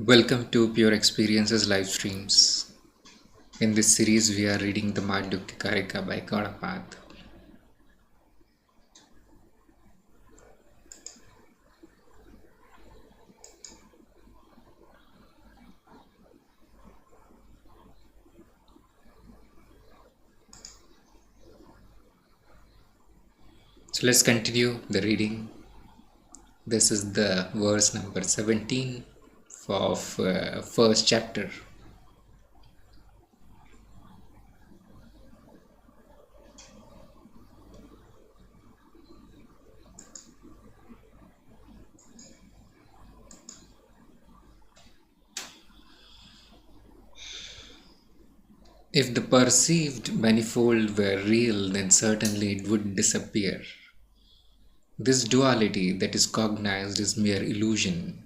Welcome to Pure Experiences live streams. In this series, we are reading the Mandukya Karika by Gaudapada. So let's continue the reading. This is the verse number 17 of first chapter. If the perceived manifold were real, then certainly it would disappear. This duality that is cognized is mere illusion.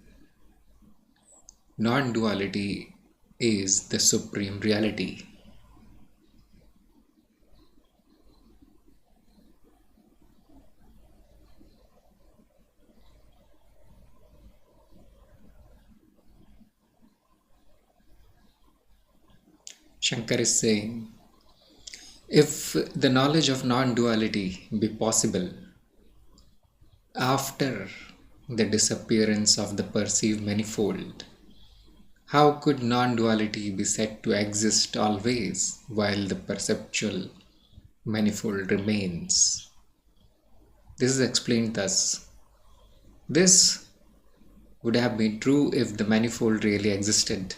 Non-duality is the supreme reality. Shankar is saying, if the knowledge of non-duality be possible after the disappearance of the perceived manifold, how could non-duality be said to exist always while the perceptual manifold remains? This is explained thus. This would have been true if the manifold really existed.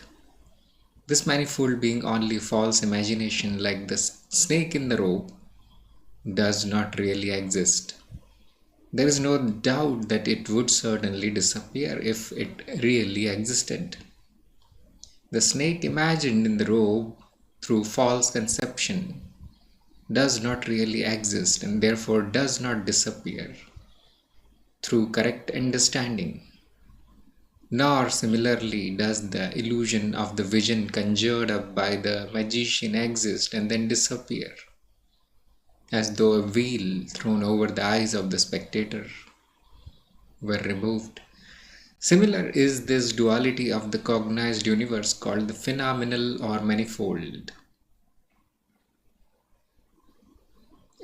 This manifold being only false imagination like the snake in the rope does not really exist. There is no doubt that it would certainly disappear if it really existed. The snake imagined in the rope through false conception does not really exist and therefore does not disappear through correct understanding. Nor similarly does the illusion of the vision conjured up by the magician exist and then disappear, as though a veil thrown over the eyes of the spectator were removed. Similar is this duality of the cognized universe called the phenomenal or manifold,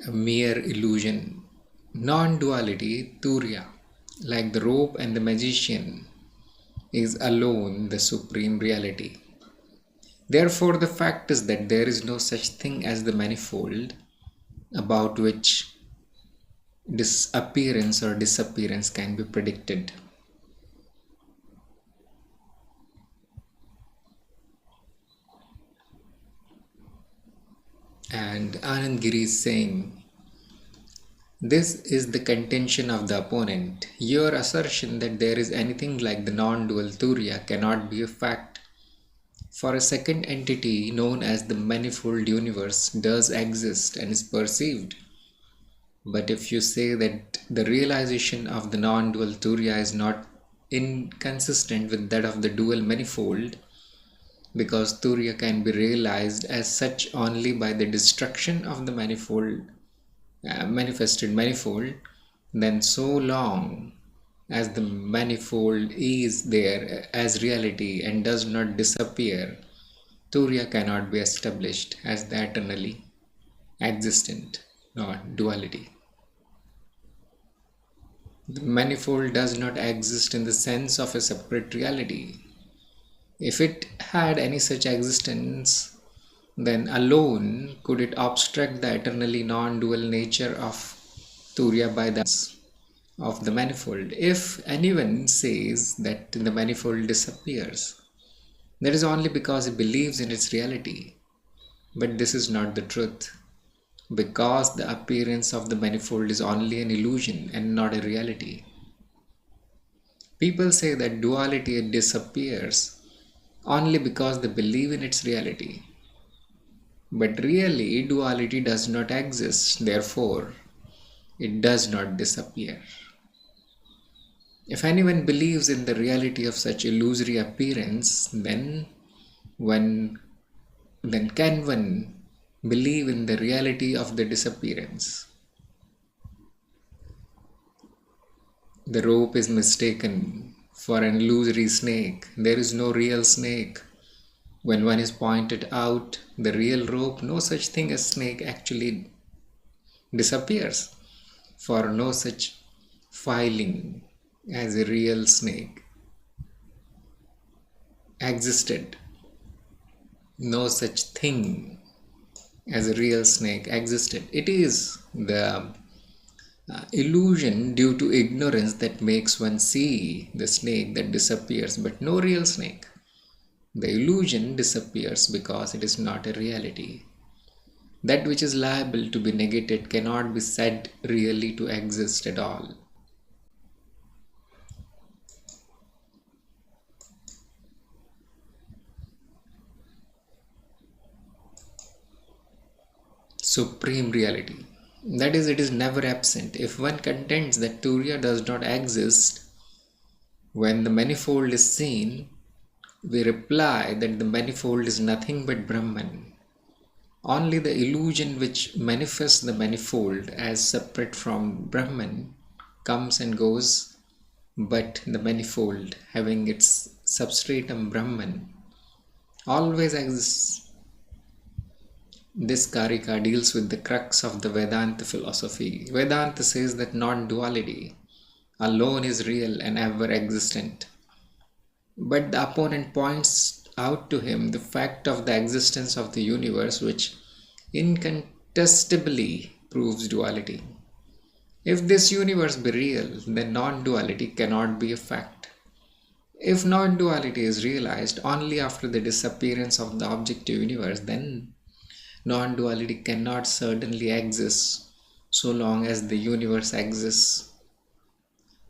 a mere illusion. Non-duality, Turiya, like the rope and the magician, is alone the supreme reality. Therefore, the fact is that there is no such thing as the manifold about which appearance or disappearance can be predicted. And Anand Giri is saying, this is the contention of the opponent. Your assertion that there is anything like the non-dual Turiya cannot be a fact. For a second entity known as the manifold universe does exist and is perceived. But if you say that the realization of the non-dual Turiya is not inconsistent with that of the dual manifold, because Turiya can be realized as such only by the destruction of the manifested manifold, then so long as the manifold is there as reality and does not disappear, Turiya cannot be established as the eternally existent, not duality. The manifold does not exist in the sense of a separate reality. If it had any such existence, then alone could it obstruct the eternally non-dual nature of Turiya by the of the manifold. If anyone says that the manifold disappears, that is only because he believes in its reality. But this is not the truth, because the appearance of the manifold is only an illusion and not a reality. People say that duality disappears only because they believe in its reality. But really, duality does not exist, therefore, it does not disappear. If anyone believes in the reality of such illusory appearance, then can one believe in the reality of the disappearance? The rope is mistaken For an illusory snake, there is no real snake. When one is pointed out the real rope, no such thing as snake actually disappears. For no such filing as a real snake existed. No such thing as a real snake existed. It is the illusion due to ignorance that makes one see the snake that disappears, but no real snake. The illusion disappears because it is not a reality. That which is liable to be negated cannot be said really to exist at all. Supreme reality. That is, it is never absent. If one contends that Turiya does not exist when the manifold is seen, we reply that the manifold is nothing but Brahman. Only the illusion which manifests the manifold as separate from Brahman comes and goes, but the manifold, having its substratum Brahman, always exists. This Karika deals with the crux of the Vedanta philosophy. Vedanta says that non-duality alone is real and ever existent. But the opponent points out to him the fact of the existence of the universe, which incontestably proves duality. If this universe be real, then non-duality cannot be a fact. If non-duality is realized only after the disappearance of the objective universe, then non-duality cannot certainly exist so long as the universe exists.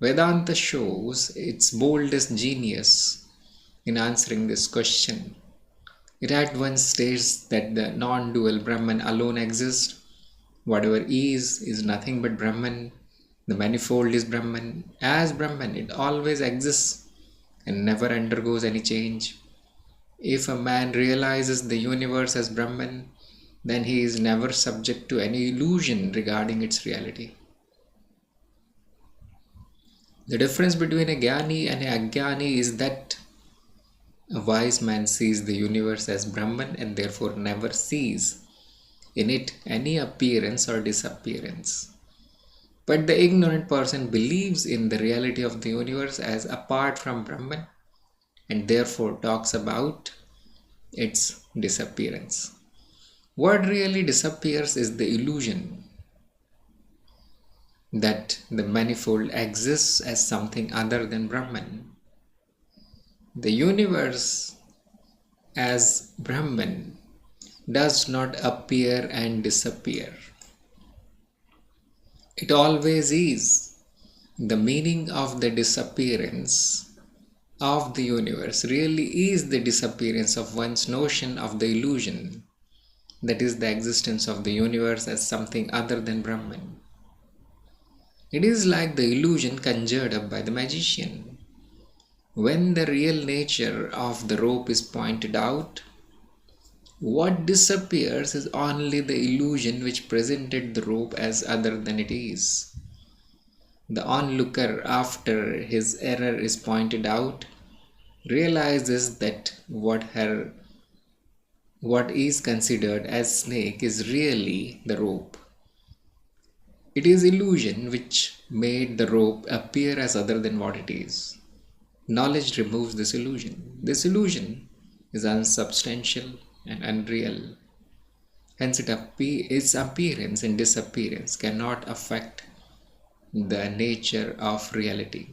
Vedanta shows its boldest genius in answering this question. It at once states that the non-dual Brahman alone exists. Whatever is nothing but Brahman. The manifold is Brahman. As Brahman, it always exists and never undergoes any change. If a man realizes the universe as Brahman, then he is never subject to any illusion regarding its reality. The difference between a Jnani and a Ajnani is that a wise man sees the universe as Brahman and therefore never sees in it any appearance or disappearance. But the ignorant person believes in the reality of the universe as apart from Brahman and therefore talks about its disappearance. What really disappears is the illusion that the manifold exists as something other than Brahman. The universe as Brahman does not appear and disappear. It always is. The meaning of the disappearance of the universe really is the disappearance of one's notion of the illusion, that is the existence of the universe as something other than Brahman. It is like the illusion conjured up by the magician. When the real nature of the rope is pointed out, what disappears is only the illusion which presented the rope as other than it is. The onlooker, after his error is pointed out, realizes that what is considered as snake is really the rope. It is illusion which made the rope appear as other than what it is. Knowledge removes this illusion. This illusion is unsubstantial and unreal. Hence its appearance and disappearance cannot affect the nature of reality.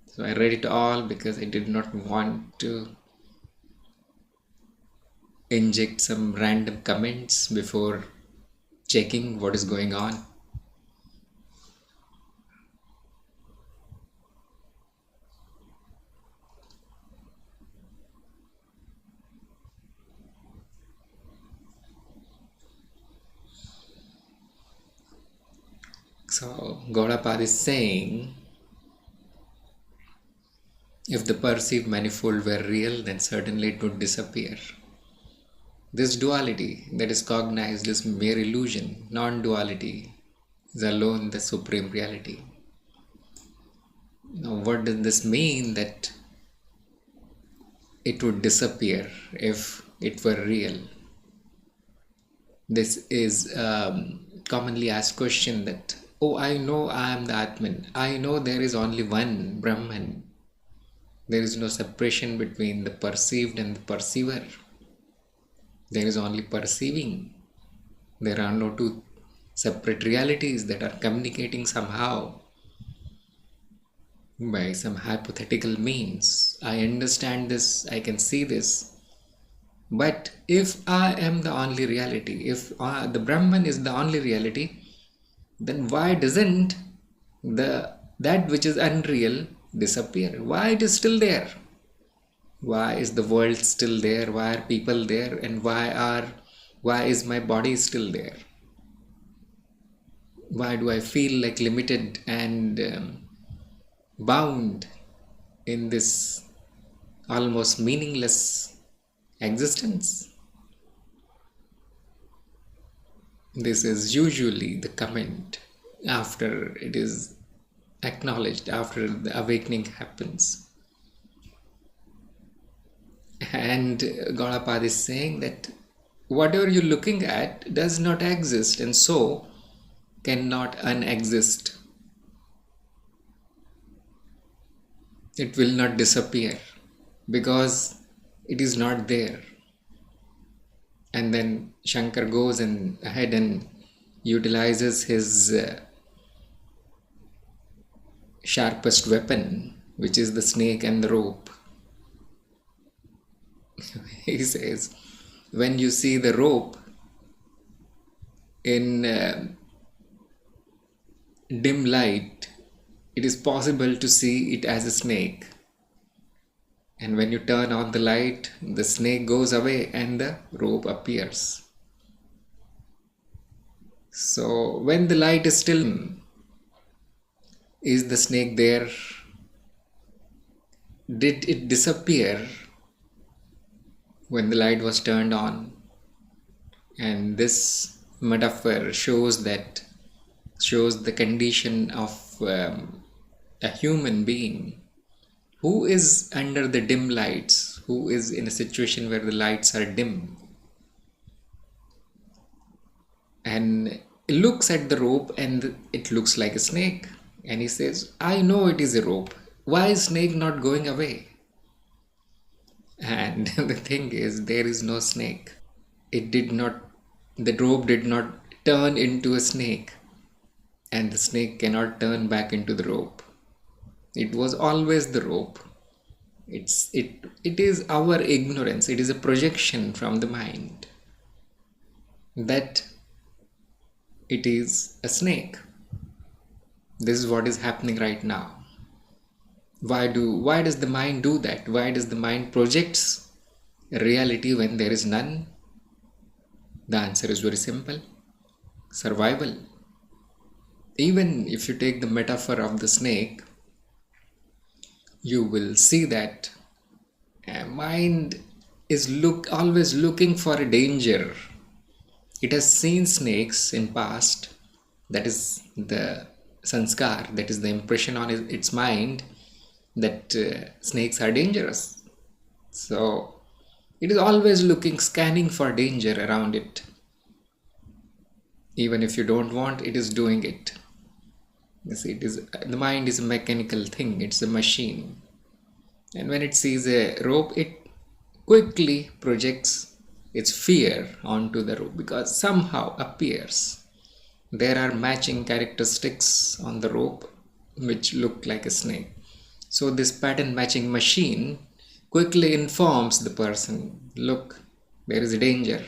So I read it all because I did not want to inject some random comments before checking what is going on. So Gaudapada is saying, if the perceived manifold were real, then certainly it would disappear. This duality that is cognized is mere illusion. Non-duality is alone the supreme reality. Now, what does this mean that it would disappear if it were real? This is commonly asked question that, oh, I know I am the Atman. I know there is only one Brahman. There is no separation between the perceived and the perceiver. There is only perceiving. There are no two separate realities that are communicating somehow by some hypothetical means. I understand this, I can see this. But if I am the only reality, if the Brahman is the only reality, then why doesn't that which is unreal disappear? Why it is still there? Why is the world still there? Why are people there? And why is my body still there? Why do I feel like limited and bound in this almost meaningless existence? This is usually the comment after it is acknowledged, after the awakening happens. And Gaudapada is saying that whatever you're looking at does not exist and so cannot unexist. It will not disappear because it is not there. And then Shankar goes ahead and utilizes his sharpest weapon, which is the snake and the rope. He says, when you see the rope in dim light, it is possible to see it as a snake. And when you turn on the light, the snake goes away and the rope appears. So when the light is still, is the snake there? Did it disappear when the light was turned on? And this metaphor shows the condition of a human being who is under the dim lights, who is in a situation where the lights are dim, and looks at the rope and it looks like a snake, and he says, I know it is a rope. Why is snake not going away? And the thing is, there is no snake. The rope did not turn into a snake, and the snake cannot turn back into the rope. It was always the rope. It is our ignorance. It is a projection from the mind that it is a snake. This is what is happening right now. Why does the mind do that? Why does the mind projects reality when there is none? The answer is very simple. Survival. Even if you take the metaphor of the snake, you will see that a mind is always looking for a danger. It has seen snakes in past. That is the sanskar, that is the impression on its mind that snakes are dangerous. So it is always scanning for danger around it. Even if you don't want, it is doing it. You see, the mind is a mechanical thing. It's a machine. And when it sees a rope, it quickly projects its fear onto the rope because somehow appears there are matching characteristics on the rope which look like a snake. So this pattern matching machine quickly informs the person, look, there is a danger,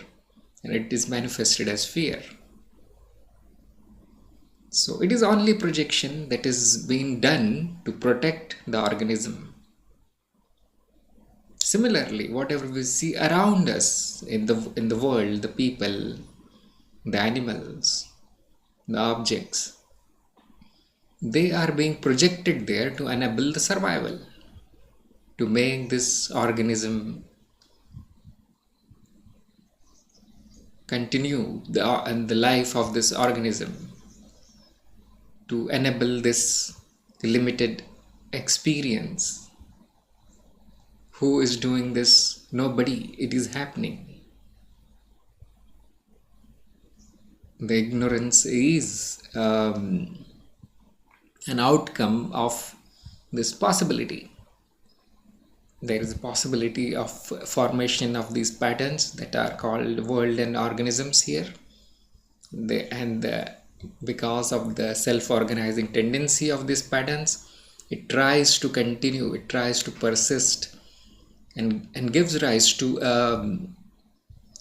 and it is manifested as fear. So it is only projection that is being done to protect the organism. Similarly, whatever we see around us in the world, the people, the animals, the objects, they are being projected there to enable the survival, to make this organism continue and the life of this organism, to enable this limited experience. Who is doing this? Nobody. It is happening. The ignorance is an outcome of this possibility. There is a possibility of formation of these patterns that are called world and organisms here. Because of the self-organizing tendency of these patterns, it tries to continue, it tries to persist, and gives rise to a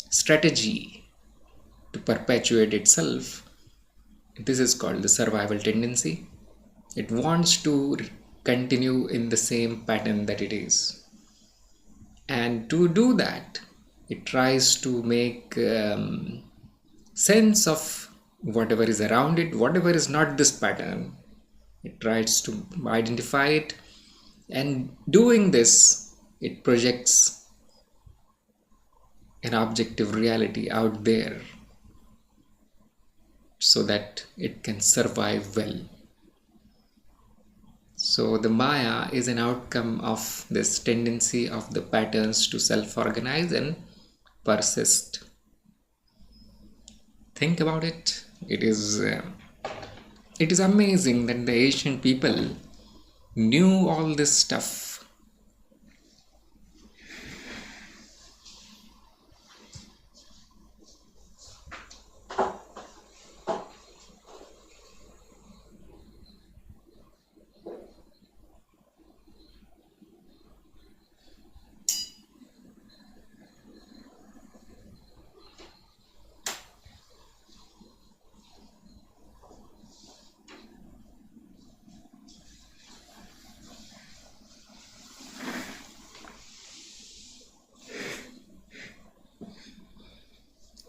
strategy to perpetuate itself. This is called the survival tendency. It wants to continue in the same pattern that it is. And to do that, it tries to make sense of whatever is around it, whatever is not this pattern. It tries to identify it, and doing this, it projects an objective reality out there so that it can survive well. So the Maya is an outcome of this tendency of the patterns to self-organize and persist. Think about it. It is amazing that the ancient people knew all this stuff.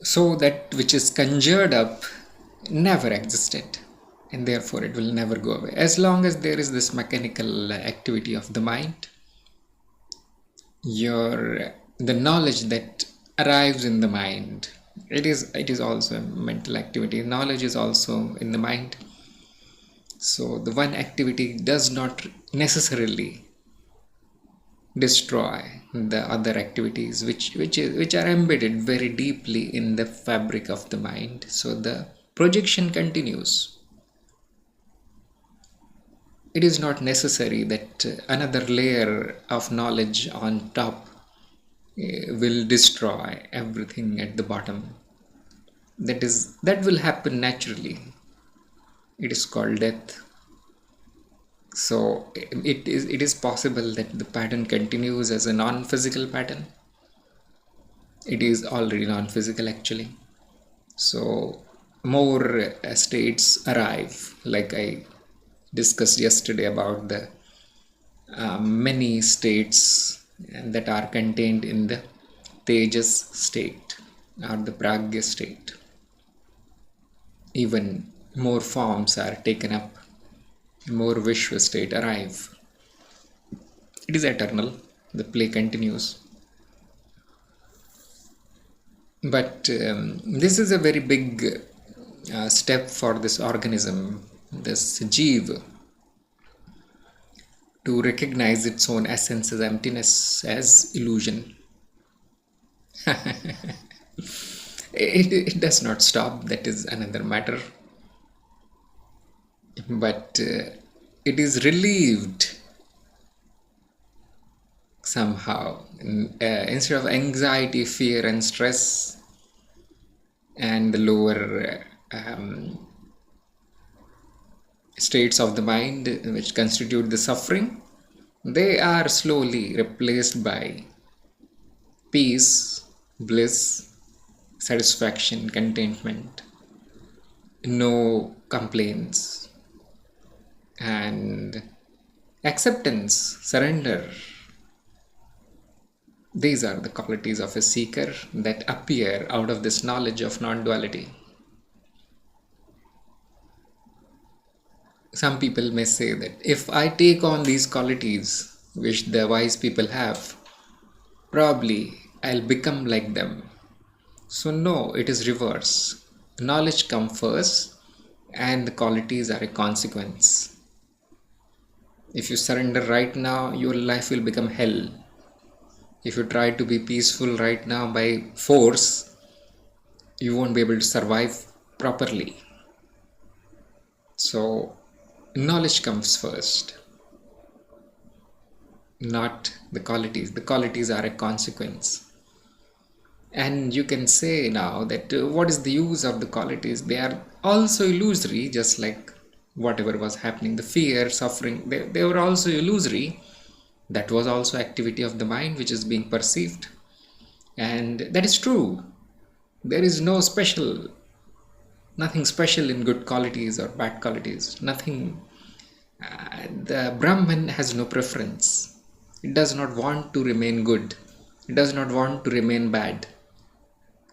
So that which is conjured up never existed, and therefore it will never go away. As long as there is this mechanical activity of the mind, the knowledge that arrives in the mind, it is also a mental activity. Knowledge is also in the mind. So the one activity does not necessarily destroy the other activities which are embedded very deeply in the fabric of the mind. So the projection continues. It is not necessary that another layer of knowledge on top will destroy everything at the bottom. That will happen naturally. It is called death. So it is possible that the pattern continues as a non-physical pattern. It is already non-physical actually. So more states arrive, like I discussed yesterday about the many states that are contained in the Tejas state or the Pragya state. Even more forms are taken up. More Vishwa state arrive. It is eternal. The play continues. But this is a very big step for this organism, this Jeev, to recognize its own essence as emptiness, as illusion. It does not stop. That is another matter. But it is relieved somehow. Instead of anxiety, fear and stress and the lower states of the mind which constitute the suffering, they are slowly replaced by peace, bliss, satisfaction, contentment, no complaints, and acceptance, surrender. These are the qualities of a seeker that appear out of this knowledge of non-duality. Some people may say that if I take on these qualities which the wise people have, probably I'll become like them. So no, it is reverse. Knowledge comes first and the qualities are a consequence. If you surrender right now, your life will become hell. If you try to be peaceful right now by force, you won't be able to survive properly. So, knowledge comes first, not the qualities. The qualities are a consequence. And you can say now that what is the use of the qualities? They are also illusory, just like whatever was happening. The fear, suffering, they were also illusory. That was also activity of the mind which is being perceived. And that is true. There is nothing special in good qualities or bad qualities. Nothing. The Brahman has no preference. It does not want to remain good. It does not want to remain bad.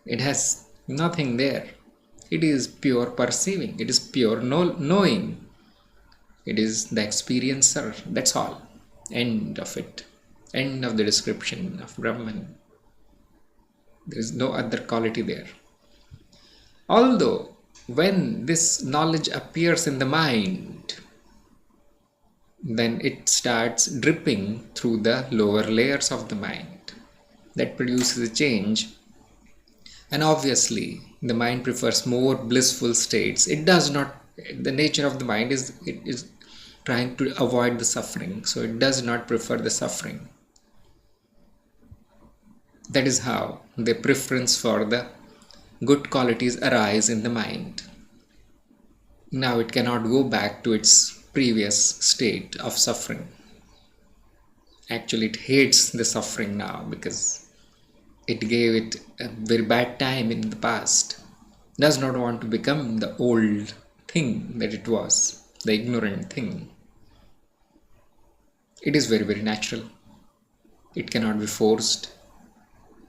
It has nothing there. It is pure perceiving. It is pure knowing. It is the experiencer. That's all. End of it. End of the description of Brahman. There is no other quality there. Although, when this knowledge appears in the mind, then it starts dripping through the lower layers of the mind. That produces a change. And obviously, the mind prefers more blissful states. It does not, the nature of the mind is, it is trying to avoid the suffering. So it does not prefer the suffering. That is how the preference for the good qualities arise in the mind. Now it cannot go back to its previous state of suffering. Actually, it hates the suffering now because it gave it a very bad time in the past. Does not want to become the old thing that it was, the ignorant thing. It is very, very natural. It cannot be forced.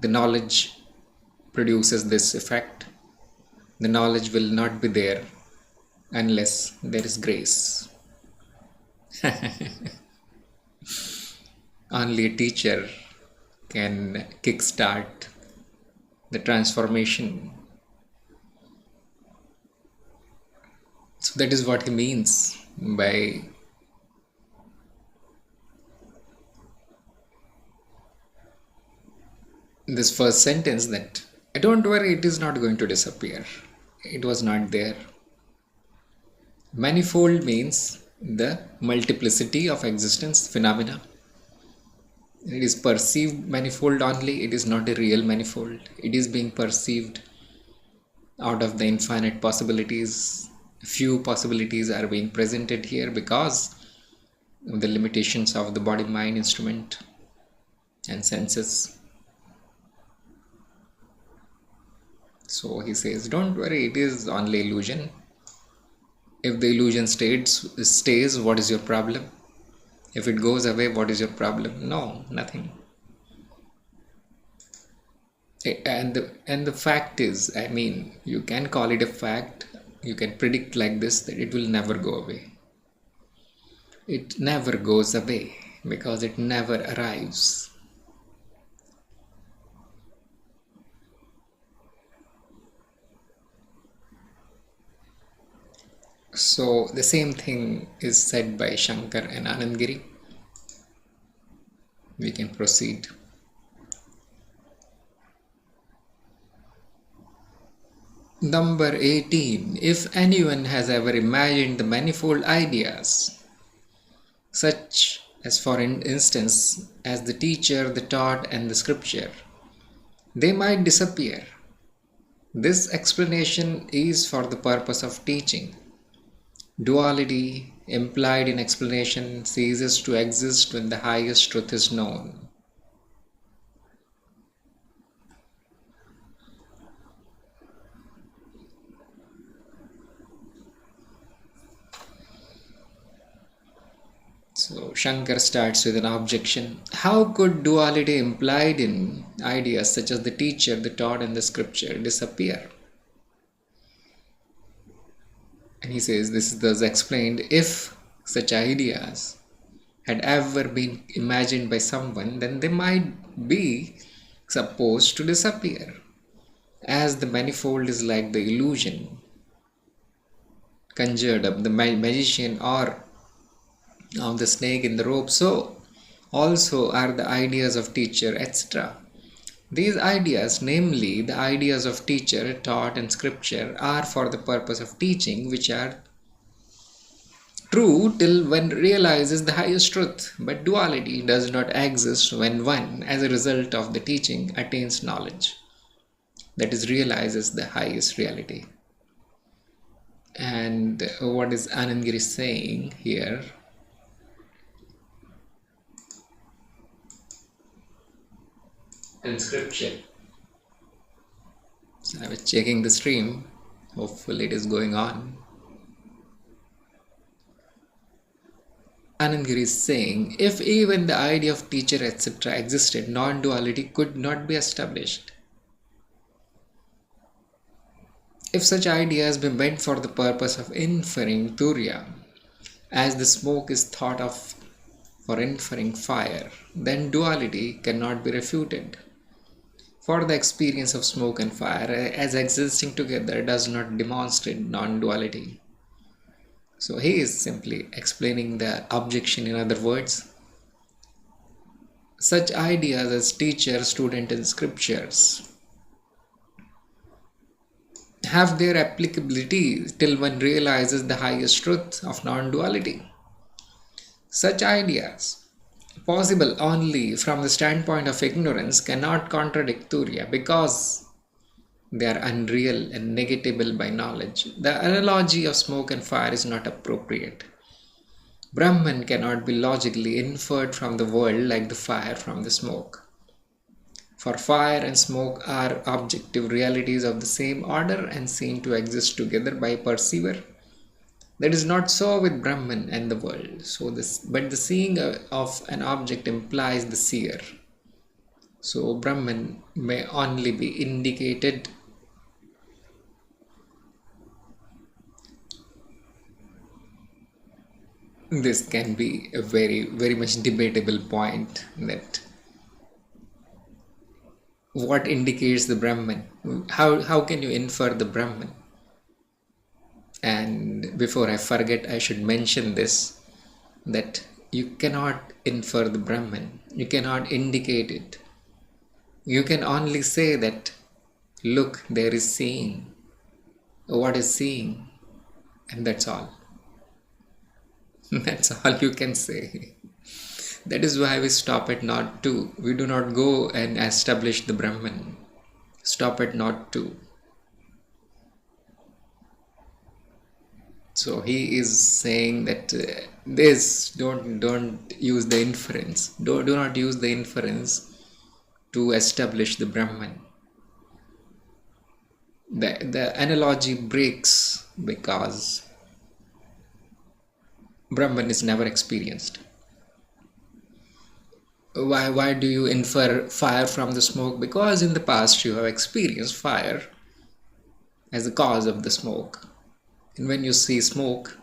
The knowledge produces this effect. The knowledge will not be there unless there is grace. Only a teacher can kickstart the transformation. So that is what he means by this first sentence, that don't worry, it is not going to disappear. It was not there. Manifold means the multiplicity of existence phenomena. It is perceived manifold only. It is not a real manifold. It is being perceived out of the infinite possibilities. Few possibilities are being presented here because of the limitations of the body, mind, instrument and senses. So he says, don't worry, it is only illusion. If the illusion stays, what is your problem? If it goes away, what is your problem? No, nothing. And the fact is, I mean, you can call it a fact. You can predict like this that it will never go away. It never goes away because it never arrives. So the same thing is said by Shankar and Anandgiri. We can proceed. Number 18. If anyone has ever imagined the manifold ideas, such as for instance as the teacher, the taught and the scripture, they might disappear. This explanation is for the purpose of teaching. Duality implied in explanation ceases to exist when the highest truth is known. So Shankar starts with an objection. How could duality implied in ideas such as the teacher, the taught and the scripture disappear? And he says this is thus explained: if such ideas had ever been imagined by someone, then they might be supposed to disappear, as the manifold is like the illusion conjured up. The magician or of the snake in the rope, so also are the ideas of teacher, etc. These ideas, namely the ideas of teacher taught in scripture, are for the purpose of teaching, which are true till one realizes the highest truth. But duality does not exist when one, as a result of the teaching, attains knowledge, that is, realizes the highest reality. And what is Anandgiri saying here? In scripture. So I was checking the stream. Hopefully it is going on. Anandgiri is saying, if even the idea of teacher, etc. existed, non-duality could not be established. If such ideas be meant for the purpose of inferring Turiya, as the smoke is thought of for inferring fire, then duality cannot be refuted. For the experience of smoke and fire as existing together does not demonstrate non-duality. So he is simply explaining the objection in other words. Such ideas as teacher, student and scriptures have their applicability till one realizes the highest truth of non-duality. Such ideas, possible only from the standpoint of ignorance, cannot contradict Turiya because they are unreal and negatable by knowledge. The analogy of smoke and fire is not appropriate. Brahman cannot be logically inferred from the world like the fire from the smoke. For fire and smoke are objective realities of the same order and seen to exist together by a perceiver. That is not so with Brahman and the world. But the seeing of an object implies the seer. So Brahman may only be indicated. This can be a very, very much debatable point, that what indicates the Brahman? How can you infer the Brahman? And before I forget, I should mention this, that you cannot infer the Brahman. You cannot indicate it. You can only say that, look, there is seeing. What is seeing? And that's all. That's all you can say. That is why we stop at not two. We do not go and establish the Brahman. Stop at not two. So he is saying that this don't use the inference. Do not use the inference to establish the Brahman. The analogy breaks because Brahman is never experienced. Why do you infer fire from the smoke? Because in the past you have experienced fire as the cause of the smoke. And when you see smoke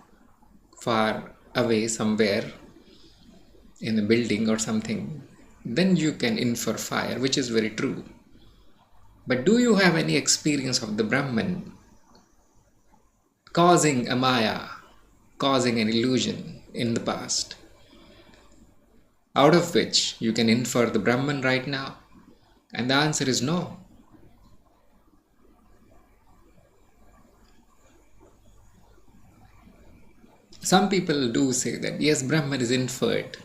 far away somewhere in a building or something, then you can infer fire, which is very true. But do you have any experience of the Brahman causing a maya, causing an illusion in the past, out of which you can infer the Brahman right now? And the answer is no. Some people do say that yes, Brahman is inferred,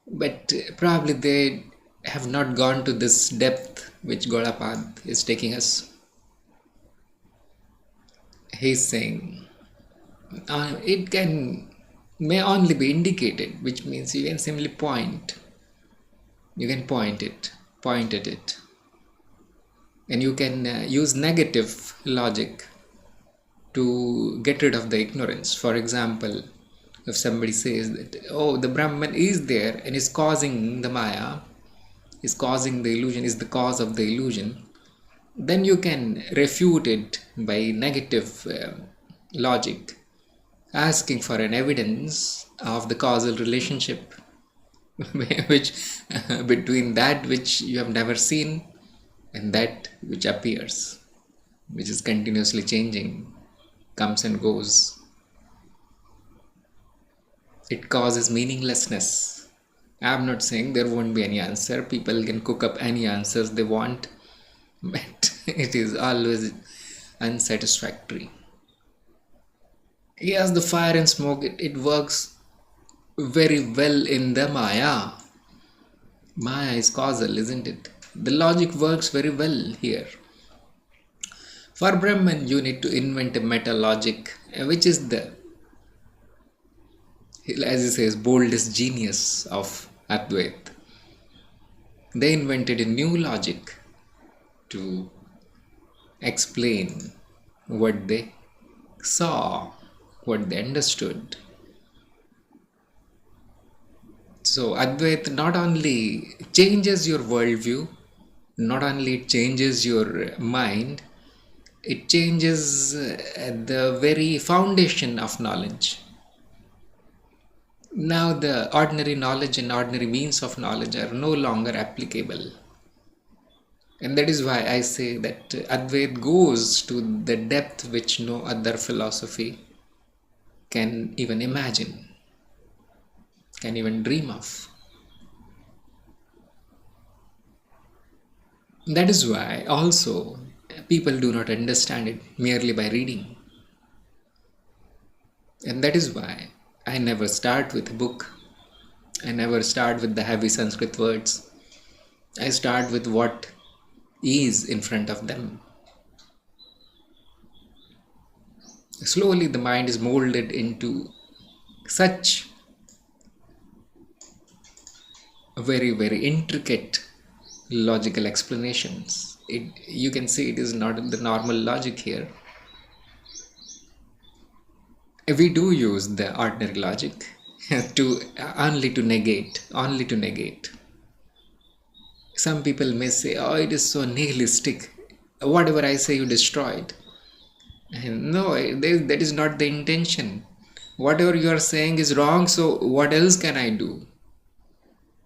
but probably they have not gone to this depth which Gaudapada is taking us. He's saying it may only be indicated, which means you can simply point. You can point at it, and you can use negative logic to get rid of the ignorance. For example, if somebody says that, oh, the Brahman is there and is causing the maya, is causing the illusion, is the cause of the illusion, then you can refute it by negative logic, asking for an evidence of the causal relationship which between that which you have never seen and that which appears, which is continuously changing, comes and goes. It causes meaninglessness. I'm not saying there won't be any answer. People can cook up any answers they want, but it is always unsatisfactory. Yes, the fire and smoke, it works very well in the Maya. Maya is causal, isn't it? The logic works very well here. For Brahman, you need to invent a meta logic, which is the, as he says, boldest genius of Advait. They invented a new logic to explain what they saw, what they understood. So Advait not only changes your worldview, not only it changes your mind, it changes the very foundation of knowledge. Now the ordinary knowledge and ordinary means of knowledge are no longer applicable. And that is why I say that Advait goes to the depth which no other philosophy can even imagine, can even dream of. That is why also people do not understand it merely by reading. And that is why I never start with a book. I never start with the heavy Sanskrit words. I start with what is in front of them. Slowly the mind is molded into such very, very intricate logical explanations. You can see it is not the normal logic here. We do use the ordinary logic to only to negate. Some people may say, oh, it is so nihilistic. Whatever I say, you destroy it. And no, that is not the intention. Whatever you are saying is wrong, so what else can I do?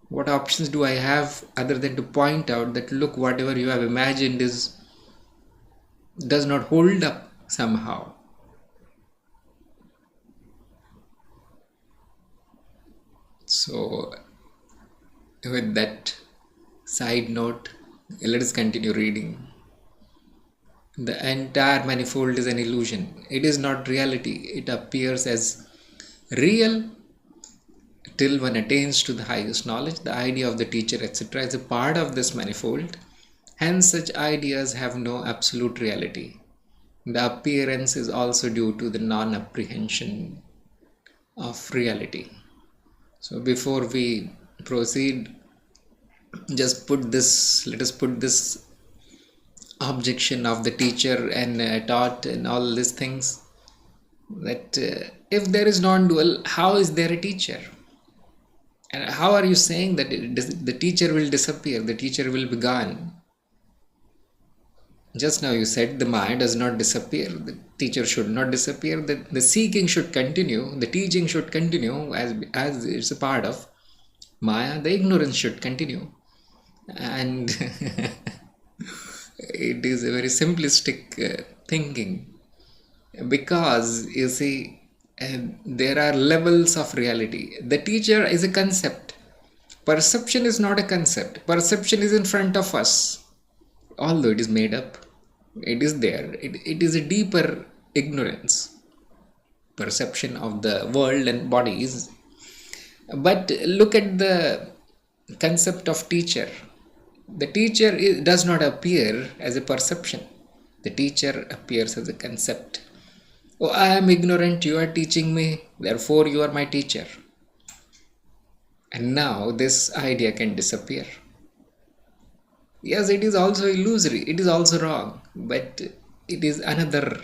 What options do I have other than to point out that look, whatever you have imagined does not hold up somehow. So with that side note, let us continue reading. The entire manifold is an illusion. It is not reality. It appears as real till one attains to the highest knowledge. The idea of the teacher, etc., is a part of this manifold. Hence, such ideas have no absolute reality. The appearance is also due to the non-apprehension of reality. So before we proceed, let us put this objection of the teacher and taught and all these things, that if there is non-dual, how is there a teacher? And how are you saying that the teacher will disappear, the teacher will be gone? Just now you said the Maya does not disappear, the teacher should not disappear, the seeking should continue, the teaching should continue as it's a part of Maya, the ignorance should continue. And it is a very simplistic thinking, because you see, there are levels of reality. The teacher is a concept. Perception is not a concept. Perception is in front of us. Although it is made up, it is there. It is a deeper ignorance. Perception of the world and bodies. But look at the concept of teacher. The teacher does not appear as a perception. The teacher appears as a concept. Oh, I am ignorant, you are teaching me, therefore you are my teacher. And now this idea can disappear. Yes, it is also illusory, it is also wrong, but it is another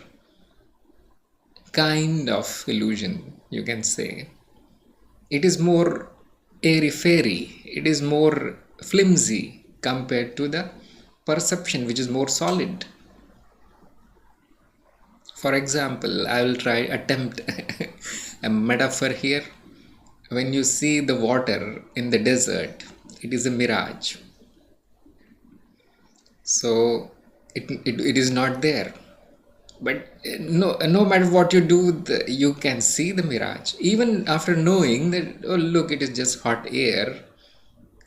kind of illusion, you can say. It is more airy-fairy, it is more flimsy compared to the perception, which is more solid. For example, I will attempt a metaphor here. When you see the water in the desert, it is a mirage. So it is not there. But no matter what you do, you can see the mirage. Even after knowing that, oh, look, it is just hot air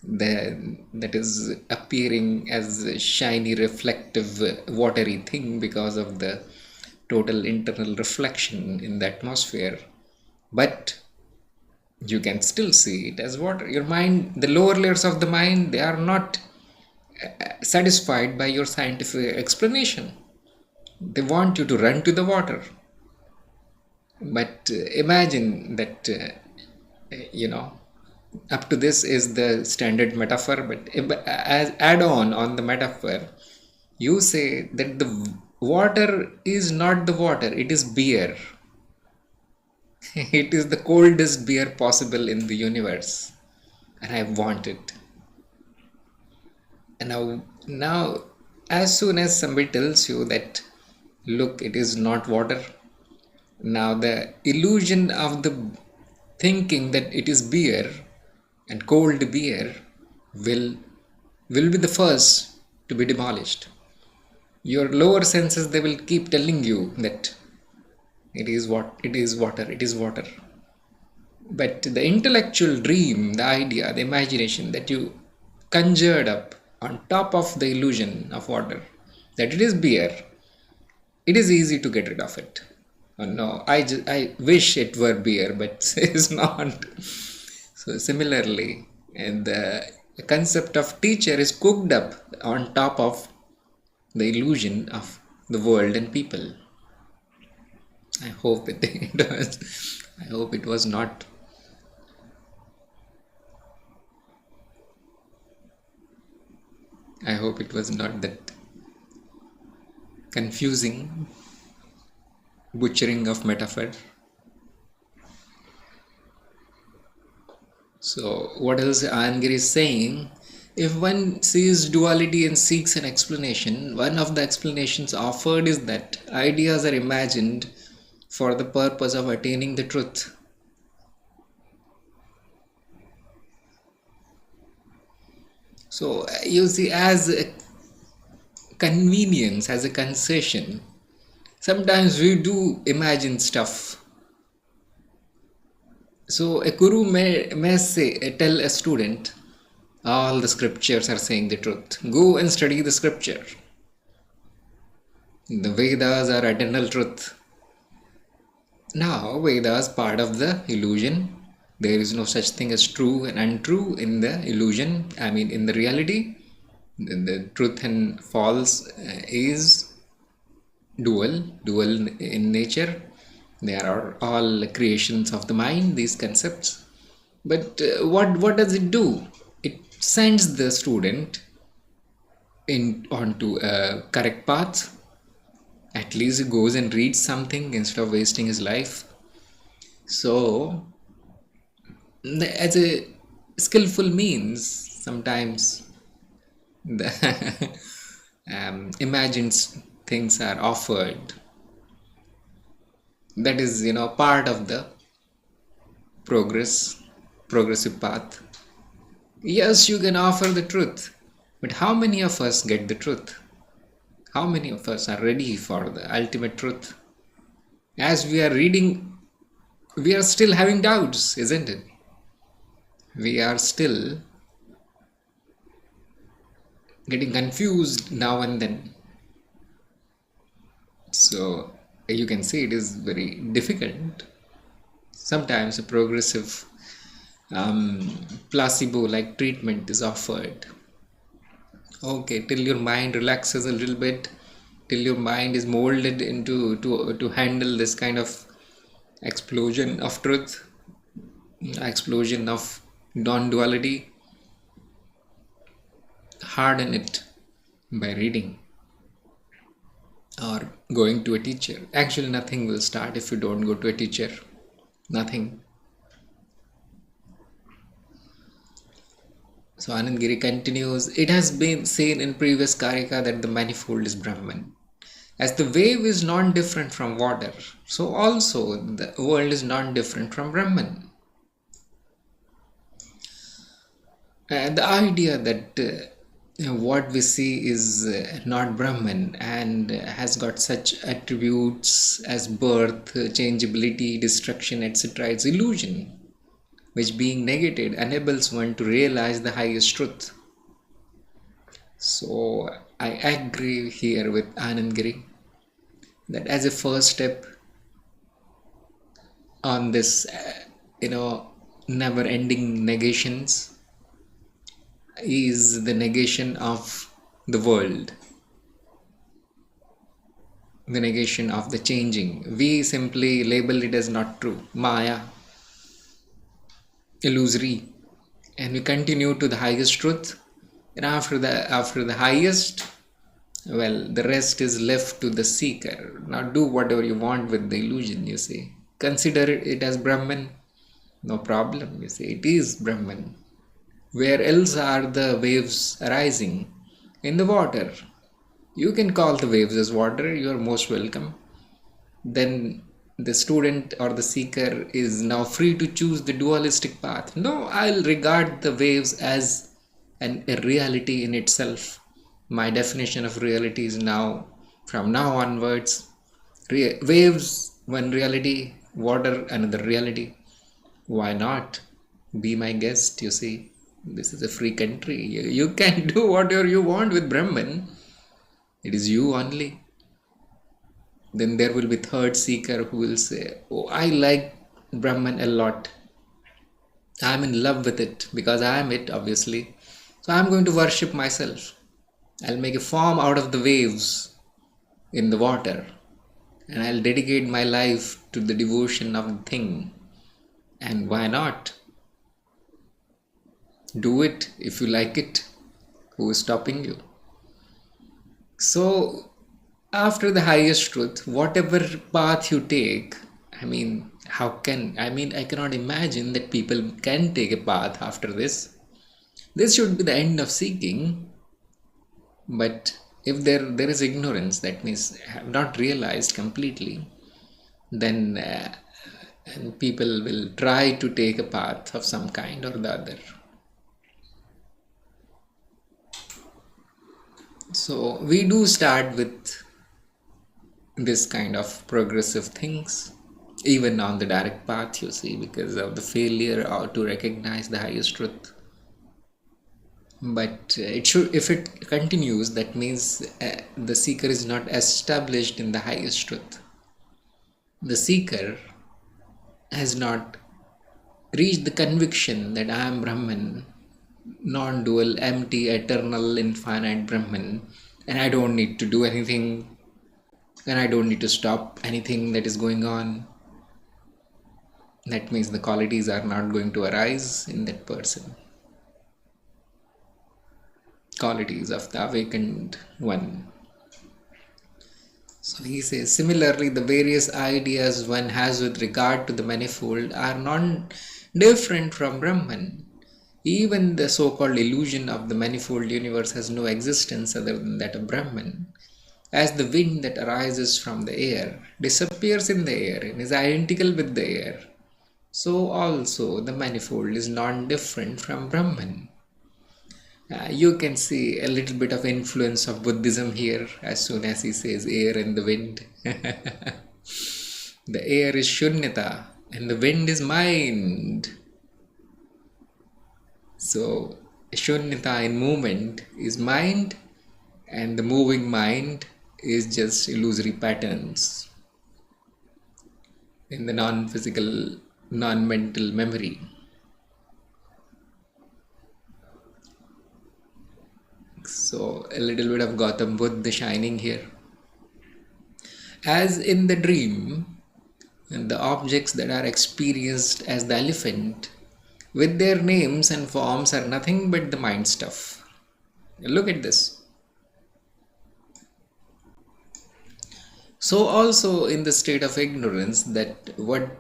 that is appearing as a shiny, reflective, watery thing because of the total internal reflection in the atmosphere. But you can still see it as water. Your mind, the lower layers of the mind, they are not satisfied by your scientific explanation. They want you to run to the water. But imagine that, you know, up to this is the standard metaphor, but as add on the metaphor, you say that the water is not the water, it is beer. It is the coldest beer possible in the universe, and I want it. And now, as soon as somebody tells you that, look, it is not water, now the illusion of the thinking that it is beer and cold beer will be the first to be demolished. Your lower senses, they will keep telling you that it is water, it is water. But the intellectual dream, the idea, the imagination that you conjured up on top of the illusion of water, that it is beer, it is easy to get rid of it. Oh, no, I wish it were beer, but it's not. So similarly, and the concept of teacher is cooked up on top of the illusion of the world and people. I hope it was. I hope it was not. I hope it was not that confusing butchering of metaphor. So what else Angir is saying? If one sees duality and seeks an explanation, one of the explanations offered is that ideas are imagined for the purpose of attaining the truth. So you see, as a convenience, as a concession, sometimes we do imagine stuff. So a guru may tell a student, all the scriptures are saying the truth. Go and study the scripture. The Vedas are eternal truth. Now, Vedas part of the illusion. There is no such thing as true and untrue in the illusion. I mean, in the reality, the truth and false is dual in nature. They are all creations of the mind, these concepts. But what does it do? It sends the student onto a correct path. At least he goes and reads something instead of wasting his life. So, as a skillful means, sometimes the imagined things are offered. That is, part of the progressive path. Yes, you can offer the truth, but how many of us get the truth? How many of us are ready for the ultimate truth? As we are reading, we are still having doubts, isn't it? We are still getting confused now and then. So you can see it is very difficult. Sometimes a progressive placebo-like treatment is offered. Okay, till your mind relaxes a little bit, till your mind is molded into to handle this kind of explosion of truth, explosion of non-duality. Harden it by reading or going to a teacher. Actually, nothing will start if you don't go to a teacher. Nothing. So Anand Giri continues, it has been seen in previous Karika that the manifold is Brahman. As the wave is non-different from water, so also the world is non-different from Brahman. And the idea that what we see is not Brahman and has got such attributes as birth, changeability, destruction, etc. It's illusion, which being negated enables one to realize the highest truth. So I agree here with Anandgiri that as a first step on this, never ending negations is the negation of the world, the negation of the changing. We simply label it as not true, Maya, illusory, and we continue to the highest truth. And after the highest, well, the rest is left to the seeker. Now do whatever you want with the illusion, you see. Consider it as Brahman, no problem, you see. It is Brahman. Where else are the waves arising? In the water. You can call the waves as water, you are most welcome. Then the student or the seeker is now free to choose the dualistic path. No, I'll regard the waves as a reality in itself. My definition of reality is now, from now onwards, waves one reality, water another reality. Why not? Be my guest, you see. This is a free country. You can do whatever you want with Brahman. It is you only. Then there will be third seeker who will say, oh, I like Brahman a lot. I'm in love with it because I am it, obviously. So I'm going to worship myself. I'll make a form out of the waves in the water. And I'll dedicate my life to the devotion of the thing. And why not? Do it if you like it. Who is stopping you? So, after the highest truth, whatever path you take, I cannot imagine that people can take a path after this. This should be the end of seeking. But if there is ignorance, that means have not realized completely, then and people will try to take a path of some kind or the other. So we do start with this kind of progressive things, even on the direct path, you see, because of the failure to recognize the highest truth. But it should, if it continues, that means the seeker is not established in the highest truth. The seeker has not reached the conviction that I am Brahman, non-dual, empty, eternal, infinite Brahman, and I don't need to do anything, and I don't need to stop anything that is going on. That means the qualities are not going to arise in that person. Qualities of the awakened one. So he says, similarly, the various ideas one has with regard to the manifold are not different from Brahman. Even the so-called illusion of the manifold universe has no existence other than that of Brahman. As the wind that arises from the air disappears in the air and is identical with the air, so also the manifold is non-different from Brahman. You can see a little bit of influence of Buddhism here as soon as he says air and the wind. The air is Shunyata and the wind is mind. So Shunyata in movement is mind, and the moving mind is just illusory patterns in the non-physical, non-mental memory. So a little bit of Gautam Buddha shining here. As in the dream, the objects that are experienced as the elephant with their names and forms are nothing but the mind stuff. Look at this. So also in the state of ignorance, that what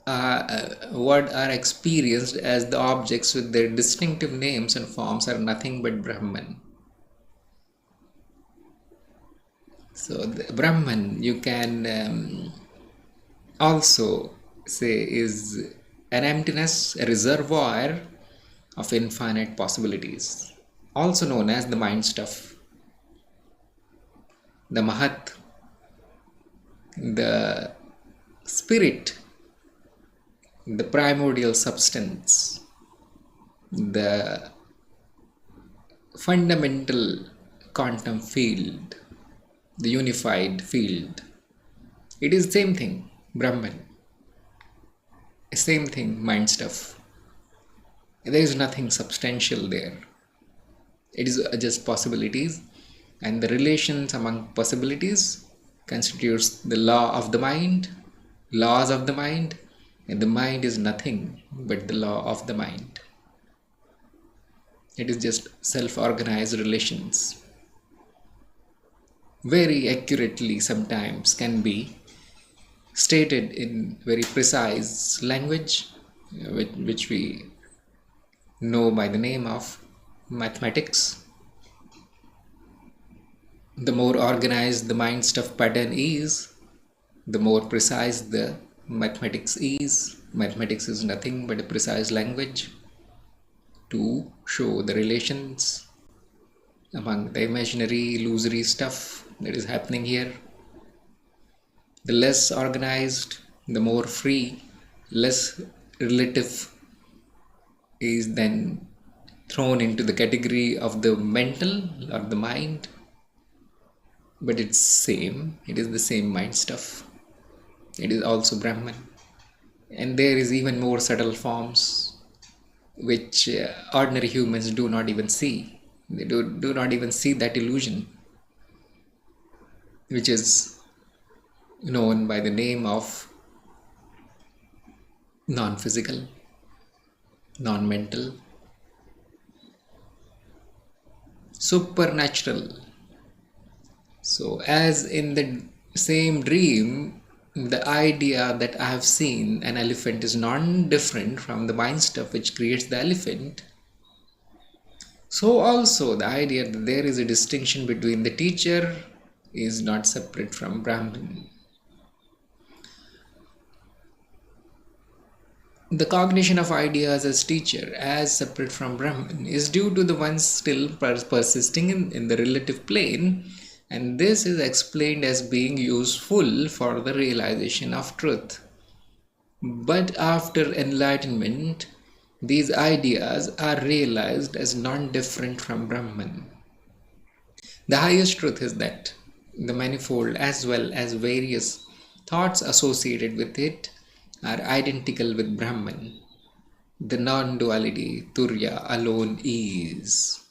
are experienced as the objects with their distinctive names and forms are nothing but Brahman. So the Brahman, you can also say, is an emptiness, a reservoir of infinite possibilities. also known as the mind stuff, the Mahat, the spirit, the primordial substance, the fundamental quantum field, the unified field. It is same thing, Brahman. Same thing, mind stuff. There is nothing substantial there. It is just possibilities, and the relations among possibilities constitutes the law of the mind, laws of the mind, and the mind is nothing but the law of the mind. It is just self-organized relations. Very accurately sometimes can be stated in very precise language, which we know by the name of mathematics. The more organized the mind stuff pattern is, the more precise the mathematics is. Mathematics is nothing but a precise language to show the relations among the imaginary, illusory stuff that is happening here. The less organized, the more free, less relative is then thrown into the category of the mental or the mind. But it's same, it is the same mind stuff. It is also Brahman. And there is even more subtle forms which ordinary humans do not even see. They do not even see that illusion, which is known by the name of non-physical, non-mental, supernatural. So as in the same dream, the idea that I have seen an elephant is non-different from the mind stuff which creates the elephant, so also the idea that there is a distinction between the teacher is not separate from Brahman. The cognition of ideas as teacher as separate from Brahman is due to the ones still persisting in the relative plane, and this is explained as being useful for the realization of truth. But after enlightenment, these ideas are realized as non-different from Brahman. The highest truth is that the manifold as well as various thoughts associated with it are identical with Brahman. The non-duality, Turiya, alone is.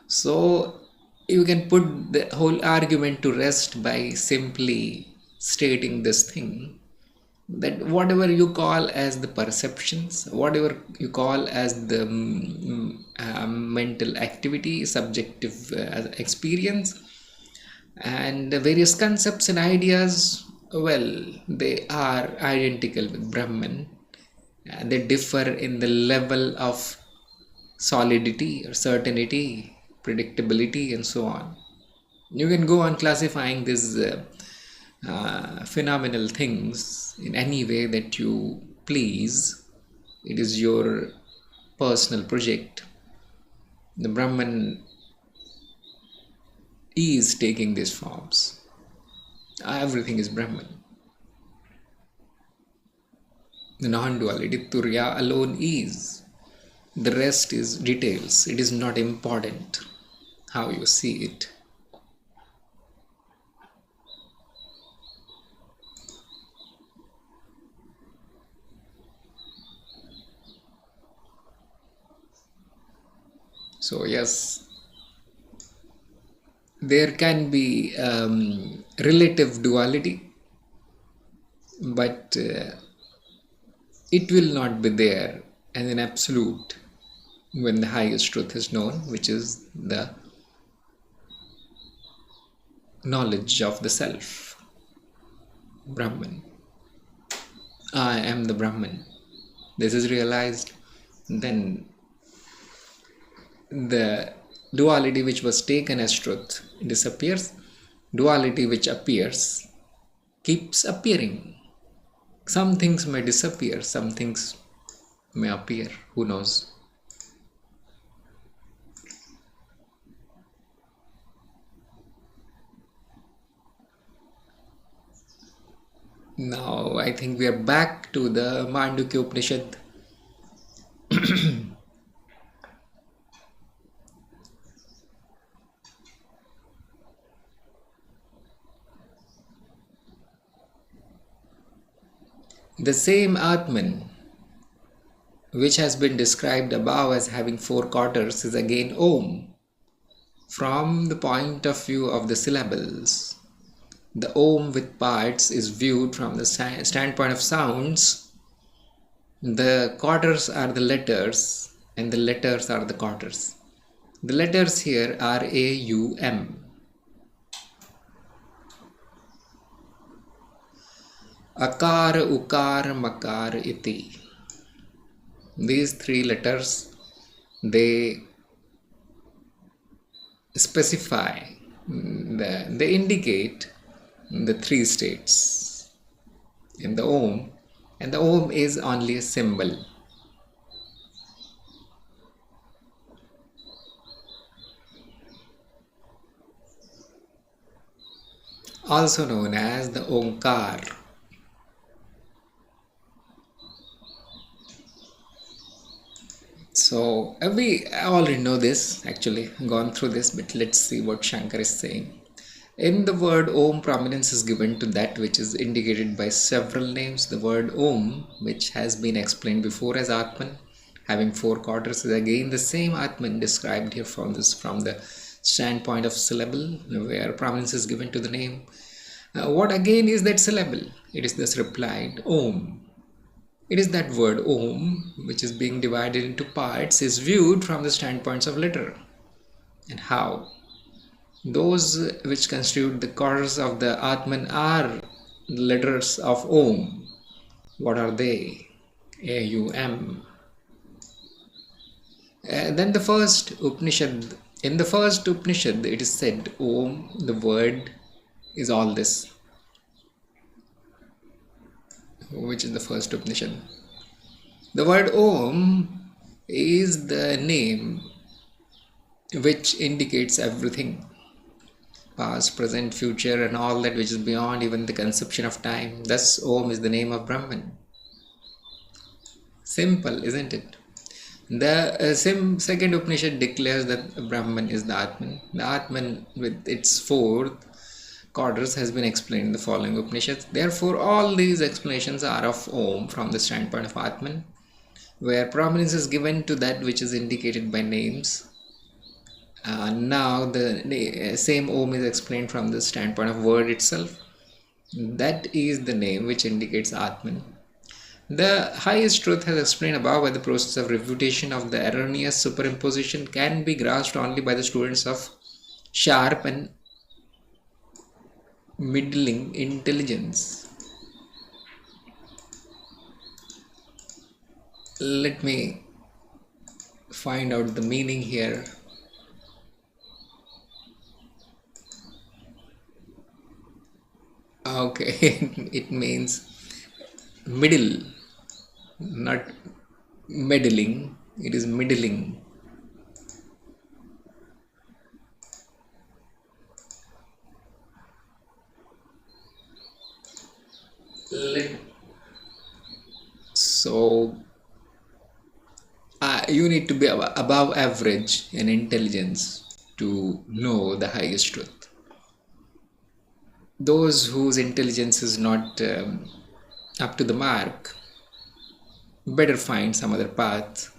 So you can put the whole argument to rest by simply stating this thing, that whatever you call as the perceptions, whatever you call as the mental activity, subjective experience, and the various concepts and ideas, well, they are identical with Brahman. They differ in the level of solidity or certainty, predictability, and so on. You can go on classifying these phenomenal things in any way that you please. It is your personal project. The Brahman is taking these forms. Everything is Brahman. The non-duality, Turiya, alone is. The rest is details. It is not important how you see it. So yes, there can be relative duality, but it will not be there as an absolute when the highest truth is known, which is the knowledge of the self, Brahman. I am the Brahman. This is realized, then the duality which was taken as truth disappears. Duality which appears keeps appearing. Some things may disappear, some things may appear, who knows. Now I think we are back to the Mandukya Upanishad. The same Atman, which has been described above as having four quarters, is again Om. From the point of view of the syllables, the Om with parts is viewed from the standpoint of sounds. The quarters are the letters, and the letters are the quarters. The letters here are A, U, M. Akar, Ukar, Makar, Iti. These three letters, they specify, they indicate the three states in the Om, and the Om is only a symbol. Also known as the Omkar. So we already know this, actually gone through this, but let's see what Shankar is saying. In the word Om, prominence is given to that which is indicated by several names. The word Om, which has been explained before as Atman, having four quarters, is again the same Atman described here from the standpoint of syllable, where prominence is given to the name. What again is that syllable? It is thus replied, Om. It is that word Om, which is being divided into parts, is viewed from the standpoints of letter. And how? Those which constitute the quarters of the Atman are the letters of Om. What are they? A, U, M. Then the first Upanishad. In the first Upanishad, it is said, Om, the word, is all this. Which is the first Upanishad. The word Om is the name which indicates everything. Past, present, future, and all that which is beyond even the conception of time. Thus, Om is the name of Brahman. Simple, isn't it? The second Upanishad declares that Brahman is the Atman. The Atman with its four quarters has been explained in the following Upanishads. Therefore, all these explanations are of Om from the standpoint of Atman, where prominence is given to that which is indicated by names. Now the same Om is explained from the standpoint of word itself. That is the name which indicates Atman. The highest truth, as explained above by the process of refutation of the erroneous superimposition, can be grasped only by the students of sharp and middling intelligence. Let me find out the meaning here. Okay, it means middle, not meddling, it is middling. So you need to be above average in intelligence to know the highest truth. Those whose intelligence is not up to the mark better find some other path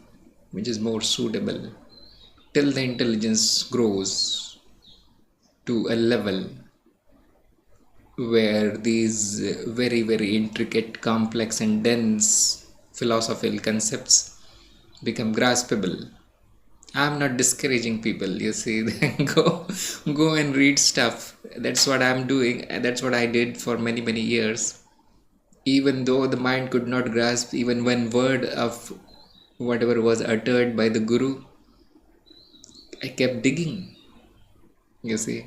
which is more suitable till the intelligence grows to a level where these very, very intricate, complex, and dense philosophical concepts become graspable. I'm not discouraging people, you see. Go and read stuff. That's what I'm doing, and that's what I did for many, many years. Even though the mind could not grasp even one word of whatever was uttered by the Guru, I kept digging, you see.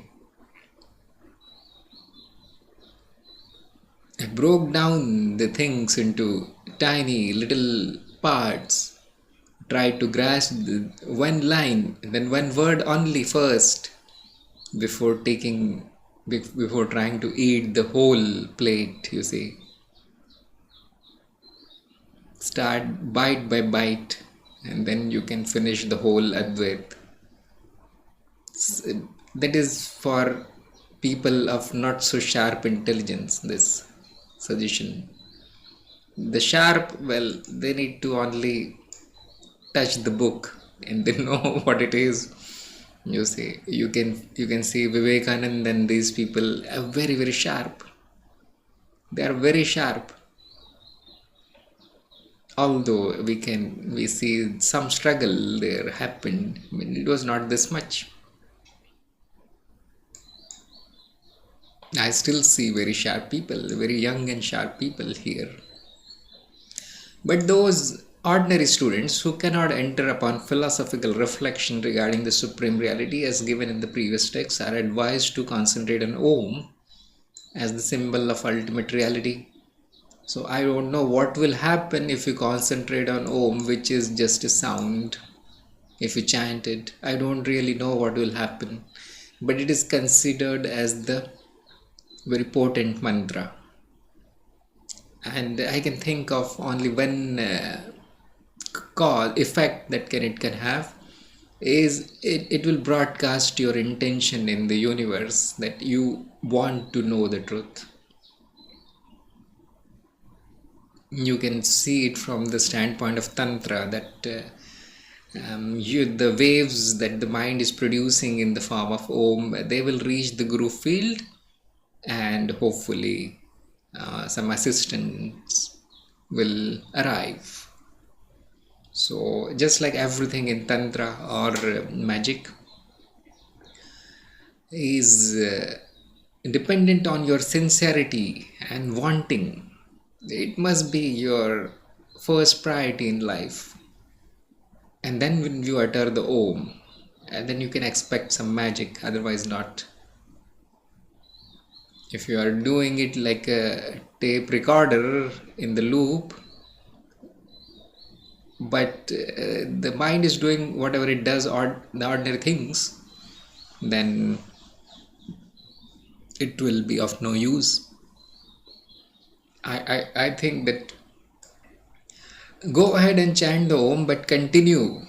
I broke down the things into tiny little parts, tried to grasp one line, then one word only first, before trying to eat the whole plate, you see. Start bite by bite, and then you can finish the whole Advait. That is for people of not so sharp intelligence, this suggestion. The sharp, well, they need to only touch the book and they know what it is. You see, you can see Vivekanand and these people are very, very sharp. They are very sharp. Although we see some struggle there happened. I mean, it was not this much. I still see very sharp people, very young and sharp people here. But those ordinary students who cannot enter upon philosophical reflection regarding the supreme reality as given in the previous text are advised to concentrate on Om as the symbol of ultimate reality. So I don't know what will happen if you concentrate on Om, which is just a sound. If you chant it, I don't really know what will happen. But it is considered as the very potent mantra. And I can think of only one cause, effect that it can have is it will broadcast your intention in the universe that you want to know the truth. You can see it from the standpoint of Tantra that the waves that the mind is producing in the form of Om, they will reach the Guru field and hopefully some assistance will arrive. So just like everything in Tantra or magic is dependent on your sincerity and wanting. It must be your first priority in life. And then when you utter the Om, and then you can expect some magic, otherwise not. If you are doing it like a tape recorder in the loop, but the mind is doing whatever it does, or the ordinary things, then it will be of no use. I think that go ahead and chant the Om, but continue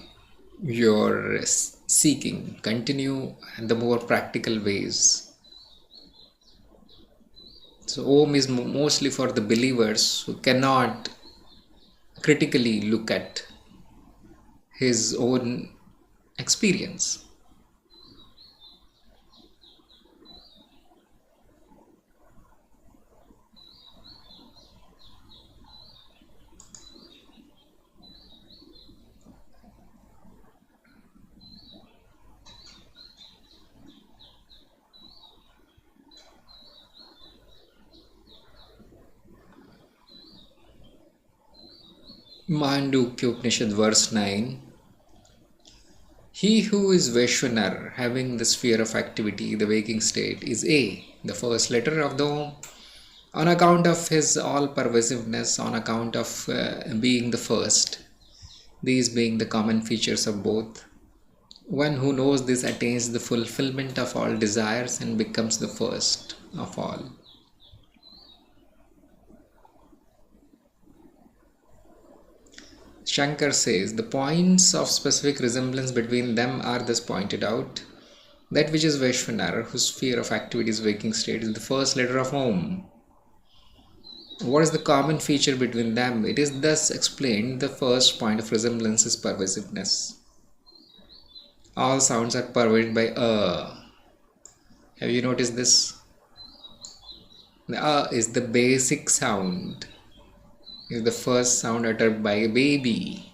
your seeking, continue the more practical ways. So Om is mostly for the believers who cannot critically look at his own experience. Mandukya Upanishad verse 9. He who is Vaishwanar, having the sphere of activity, the waking state, is A, the first letter of the Om, on account of his all-pervasiveness, on account of being the first, these being the common features of both. One who knows this attains the fulfillment of all desires and becomes the first of all. Shankar says, the points of specific resemblance between them are thus pointed out. That which is Vaishwanar, whose sphere of activity is waking state, is the first letter of Om. What is the common feature between them? It is thus explained, the first point of resemblance is pervasiveness. All sounds are pervaded by Have you noticed this? The is the basic sound. Is the first sound uttered by a baby.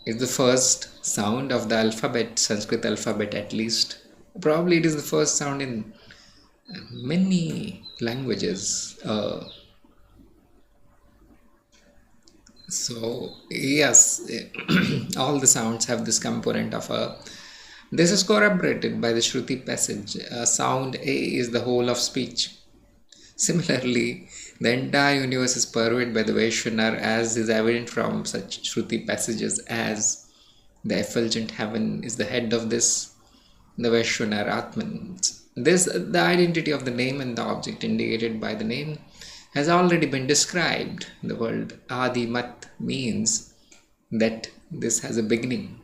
Is the first sound of the alphabet, Sanskrit alphabet at least. Probably it is the first sound in many languages. So yes, all the sounds have this component of a. This is corroborated by the Shruti passage. Sound A is the whole of speech. Similarly, the entire universe is pervaded by the Vaishwanar, as is evident from such Shruti passages as the effulgent heaven is the head of this, the Vaishwanar Atman. This, the identity of the name and the object indicated by the name, has already been described. The word Adimat means that this has a beginning.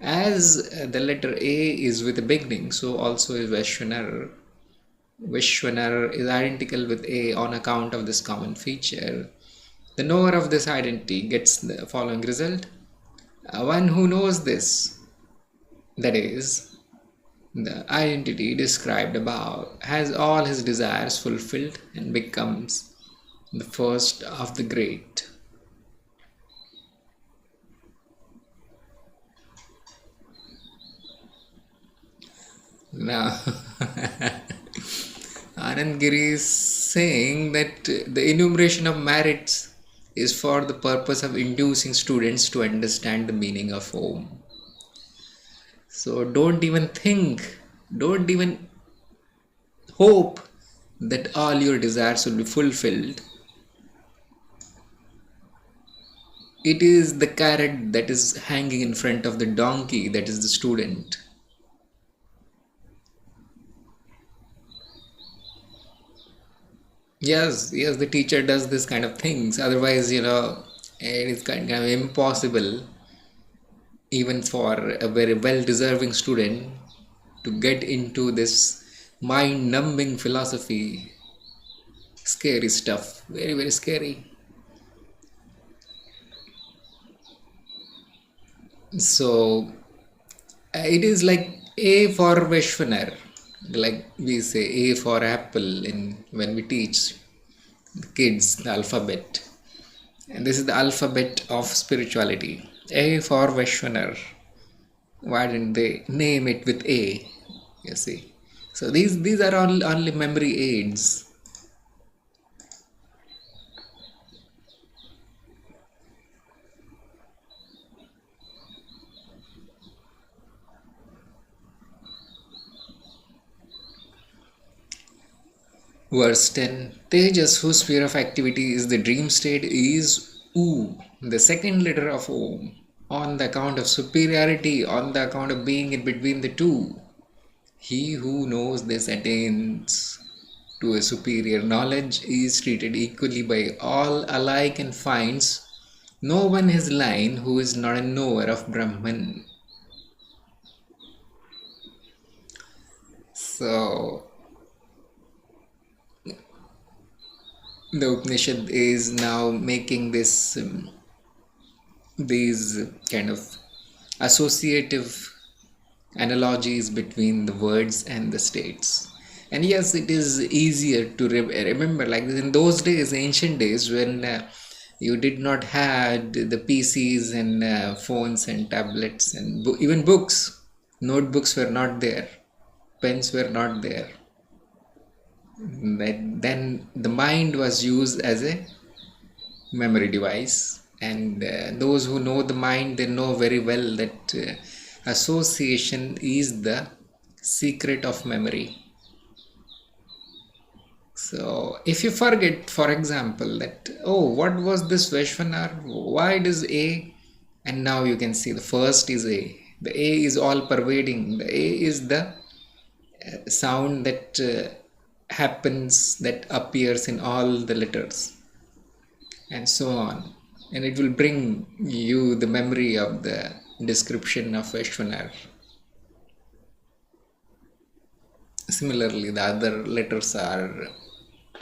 As the letter A is with a beginning, so also is Vaishwanar. Vishwanar is identical with A on account of this common feature. The knower of this identity gets the following result. One who knows this, that is, the identity described above, has all his desires fulfilled and becomes the first of the great. Now, Anand Giri is saying that the enumeration of merits is for the purpose of inducing students to understand the meaning of Om. So don't even think, don't even hope that all your desires will be fulfilled. It is the carrot that is hanging in front of the donkey that is the student. Yes, the teacher does this kind of things. Otherwise, it is kind of impossible even for a very well deserving student to get into this mind numbing philosophy. Scary stuff. Very, very scary. So, it is like A for Vishwanar. Like we say A for apple in when we teach the kids the alphabet. And this is the alphabet of spirituality. A for Vaishwanar. Why didn't they name it with A? You see. So these are all only memory aids. Verse 10. Tejas, whose sphere of activity is the dream state, is U, the second letter of Om, on the account of superiority, on the account of being in between the two. He who knows this attains to a superior knowledge, is treated equally by all alike, and finds no one his line who is not a knower of Brahman. So, the Upanishad is now making these kind of associative analogies between the words and the states. And yes, it is easier to remember, like in those days, ancient days, when you did not have the PCs and phones and tablets and even books. Notebooks were not there, pens were not there. Then the mind was used as a memory device, and those who know the mind, they know very well that association is the secret of memory. So if you forget, for example, that what was this Vaishwanar, why does A, and now you can see the first is A. The A is all pervading. The A is the sound that happens, that appears in all the letters, and so on, and it will bring you the memory of the description of Vaishwanar. Similarly, the other letters are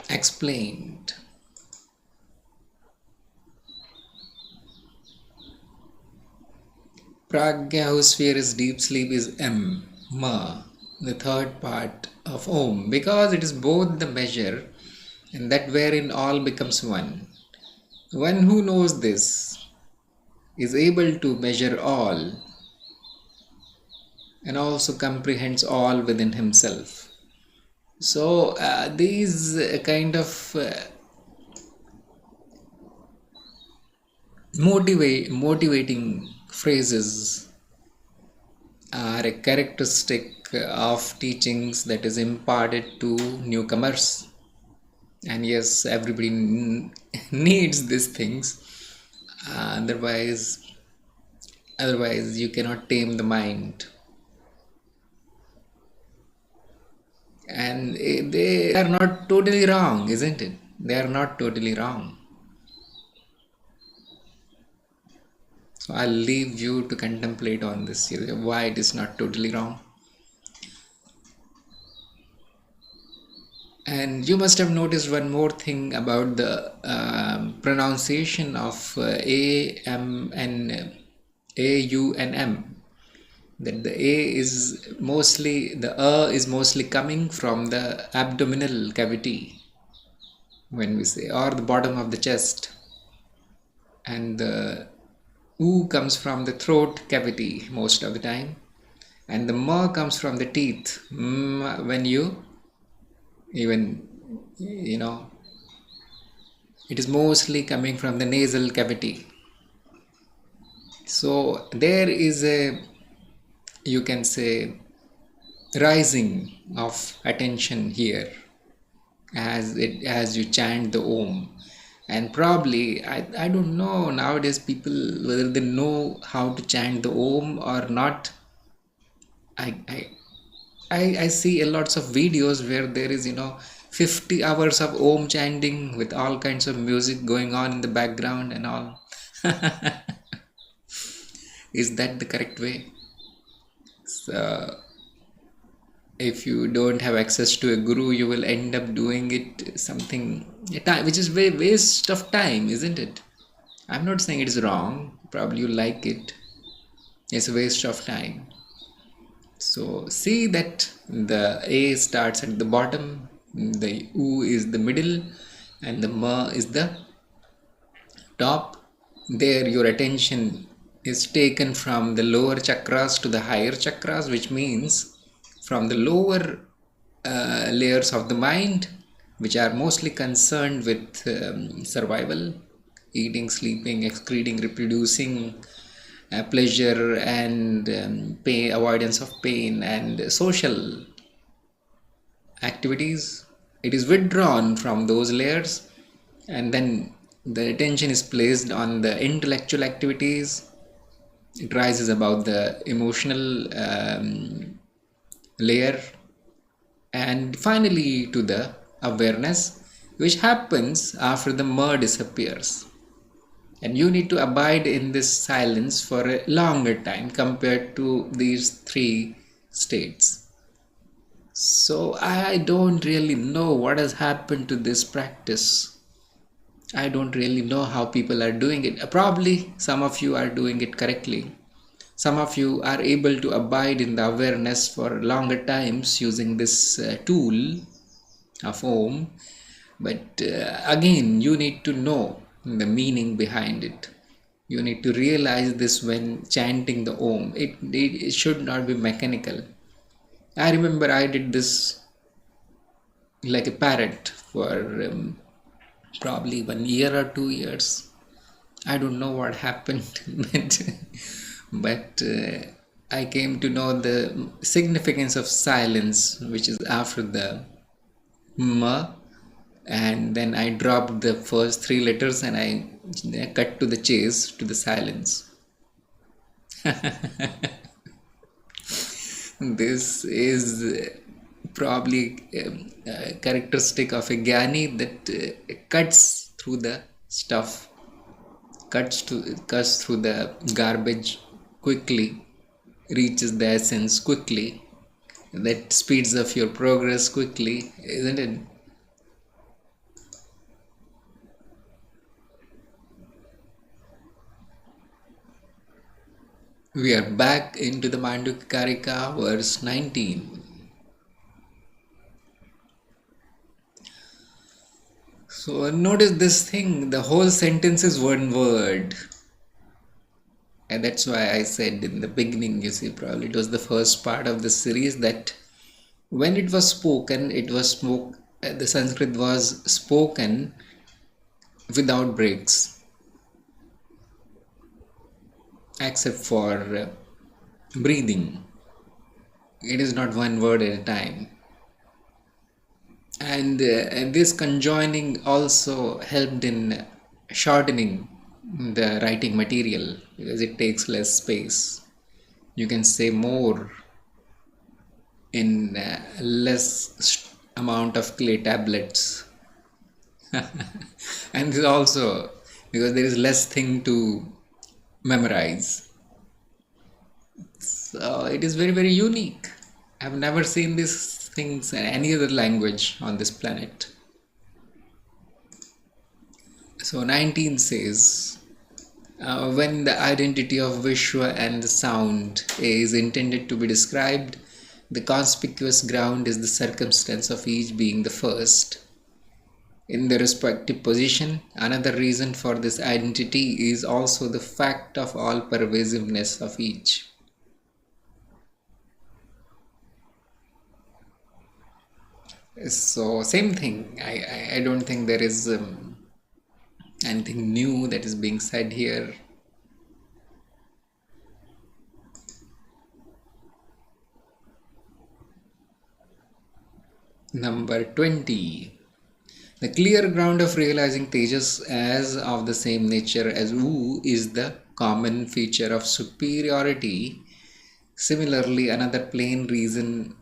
explained. Pragya, whose sphere is deep sleep, is M, Ma, the third part of Om, because it is both the measure and that wherein all becomes one. One who knows this is able to measure all and also comprehends all within himself. So these kind of motivating phrases are a characteristic of teachings that is imparted to newcomers. And yes, everybody needs these things. Otherwise you cannot tame the mind. And they are not totally wrong, isn't it? They are not totally wrong. So I'll leave you to contemplate on this, why it is not totally wrong. And you must have noticed one more thing about the pronunciation of A, M, and A, U, and M. That the A is mostly, the is mostly coming from the abdominal cavity when we say, or the bottom of the chest. And the U comes from the throat cavity most of the time. And the M comes from the teeth. When you even, it is mostly coming from the nasal cavity. So there is a, you can say, rising of attention here as you chant the Om. And probably I don't know nowadays people whether they know how to chant the Om or not. I see a lots of videos where there is 50 hours of Om chanting with all kinds of music going on in the background and all. Is that the correct way? So if you don't have access to a guru, you will end up doing it something a time which is very waste of time, isn't it? I'm not saying it is wrong. Probably you like it. It's a waste of time. So see that the A starts at the bottom, the U is the middle, and the Ma is the top. There your attention is taken from the lower chakras to the higher chakras, which means from the lower layers of the mind, which are mostly concerned with survival, eating, sleeping, excreting, reproducing, pleasure, and pain, avoidance of pain, and social activities. It is withdrawn from those layers, and then the attention is placed on the intellectual activities. It rises above the emotional layer, and finally to the awareness, which happens after the mud disappears. And you need to abide in this silence for a longer time compared to these three states. So I don't really know what has happened to this practice. I don't really know how people are doing it. Probably some of you are doing it correctly. Some of you are able to abide in the awareness for longer times using this tool of Om. But again, you need to know the meaning behind it. You need to realize this when chanting the Om. It should not be mechanical. I remember I did this like a parrot for probably 1 year or 2 years. I don't know what happened, but I came to know the significance of silence, which is after the M, and then I dropped the first three letters and I cut to the chase, to the silence. This is probably a characteristic of a Gyani that cuts through the stuff, cuts through the garbage quickly, reaches the essence quickly. That speeds up your progress quickly, isn't it? We are back into the Mandukya Karika, verse 19. So notice this thing, the whole sentence is one word. And that's why I said in the beginning, you see, probably it was the first part of the series, that when it was spoken, the Sanskrit was spoken without breaks, except for breathing. It is not one word at a time. And this conjoining also helped in shortening the writing material because it takes less space. You can say more in less amount of clay tablets. And this also because there is less thing to memorize. So it is very, very unique. I've never seen these things in any other language on this planet. So 19 says, when the identity of Vishwa and the sound is intended to be described, the conspicuous ground is the circumstance of each being the first in the respective position. Another reason for this identity is also the fact of all pervasiveness of each. So same thing. I don't think there is anything new that is being said here. Number 20. The clear ground of realizing Tejas as of the same nature as Wu is the common feature of superiority. Similarly, another plain reason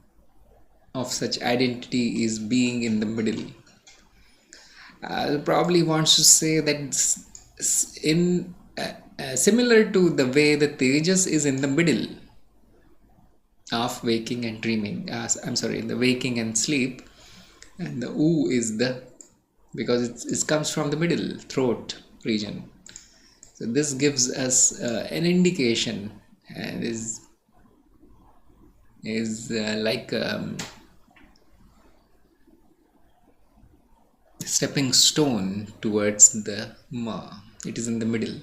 of such identity is being in the middle. Probably wants to say that in similar to the way the Tejas is in the middle of waking and dreaming. I'm sorry, in the waking and sleep, and the U is the because it comes from the middle throat region. So this gives us an indication and is like stepping stone towards the Ma. It is in the middle.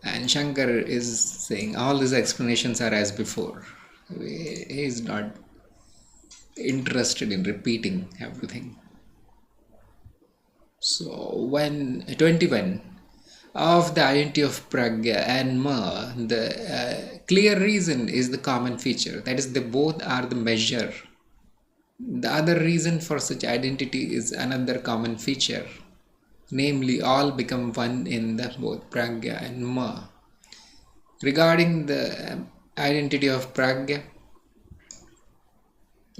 And Shankar is saying all these explanations are as before. He is not interested in repeating everything. So when 21 of the identity of Pragya and Ma, the clear reason is the common feature. That is, they both are the measure. The other reason for such identity is another common feature. Namely, all become one in the both Pragya and Ma. Regarding the identity of Pragya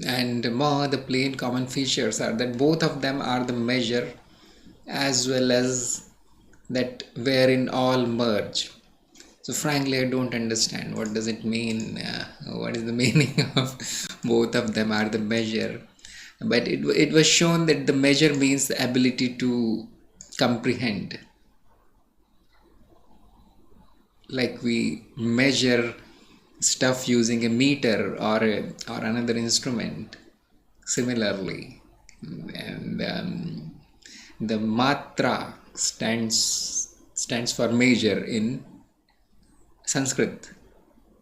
and Ma, the plain common features are that both of them are the measure as well as that wherein all merge. So frankly, I don't understand what does it mean. What is the meaning of both of them are the measure? But it was shown that the measure means the ability to comprehend. Like we measure stuff using a meter or another instrument. Similarly, and the matra stands for measure in Sanskrit.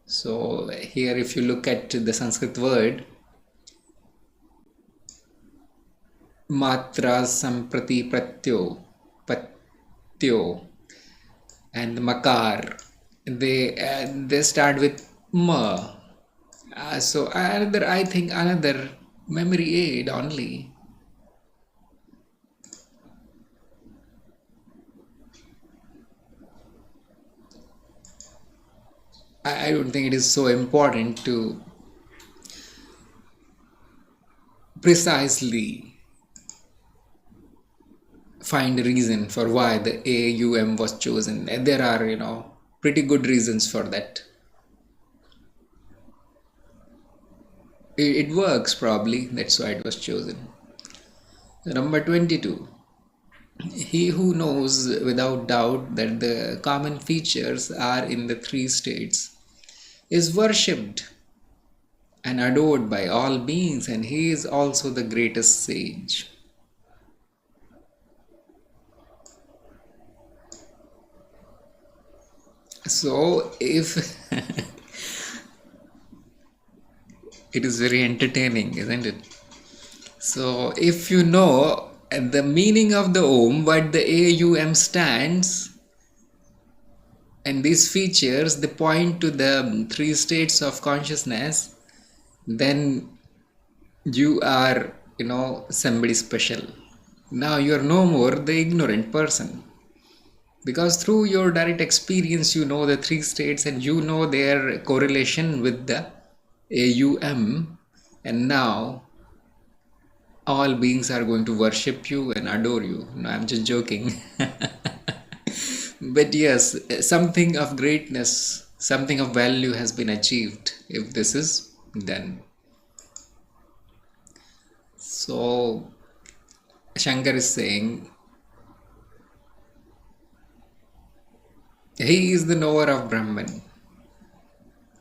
So here, if you look at the Sanskrit word, matra samprati patyo, and makar, they start with ma. So I think another memory aid only. I don't think it is so important to precisely find a reason for why the AUM was chosen. There are, pretty good reasons for that. It works probably, that's why it was chosen. Number 22. He who knows without doubt that the common features are in the three states is worshipped and adored by all beings, and he is also the greatest sage. So if it is very entertaining, isn't it? So if you know the meaning of the Om, what the AUM stands, and these features, they point to the three states of consciousness, then you are, somebody special. Now you are no more the ignorant person. Because through your direct experience, you know the three states and you know their correlation with the AUM, and now all beings are going to worship you and adore you. No, I'm just joking. But yes, something of greatness, something of value has been achieved if this is done. So, Shankar is saying he is the knower of Brahman.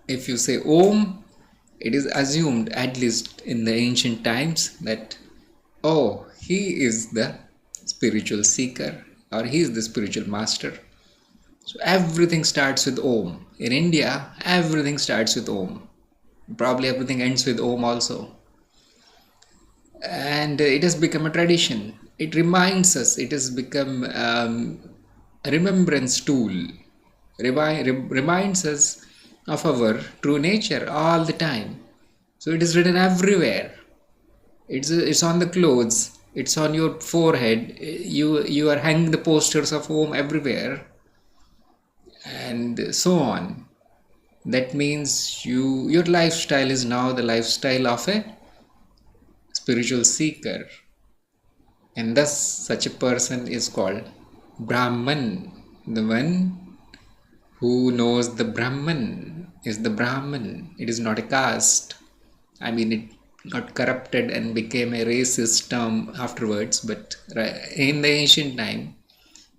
If you say Om, it is assumed, at least in the ancient times, that oh, he is the spiritual seeker or he is the spiritual master. So everything starts with Om. In India, everything starts with Om. Probably everything ends with Om also. And it has become a tradition. It reminds us, it has become a remembrance tool. Reminds us of our true nature all the time. So it is written everywhere. It's on the clothes. It's on your forehead. You are hanging the posters of Om everywhere, and so on. That means your lifestyle is now the lifestyle of a spiritual seeker, and thus such a person is called Brahman. The one who knows the Brahman is the Brahman. It is not a caste. I mean, it got corrupted and became a racist term afterwards, but in the ancient time,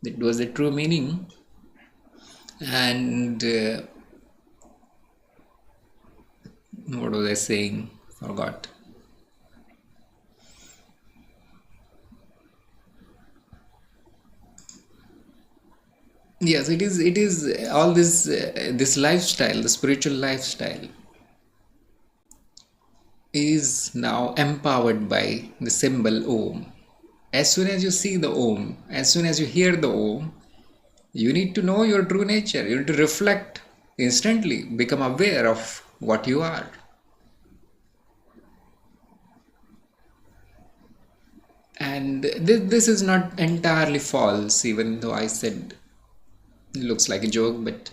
that was the true meaning. And what was I saying? Forgot. Yes, it is. It is all this lifestyle, the spiritual lifestyle, is now empowered by the symbol Om. As soon as you see the Om, as soon as you hear the Om, you need to know your true nature. You need to reflect instantly, become aware of what you are. And this is not entirely false, even though I said it looks like a joke, but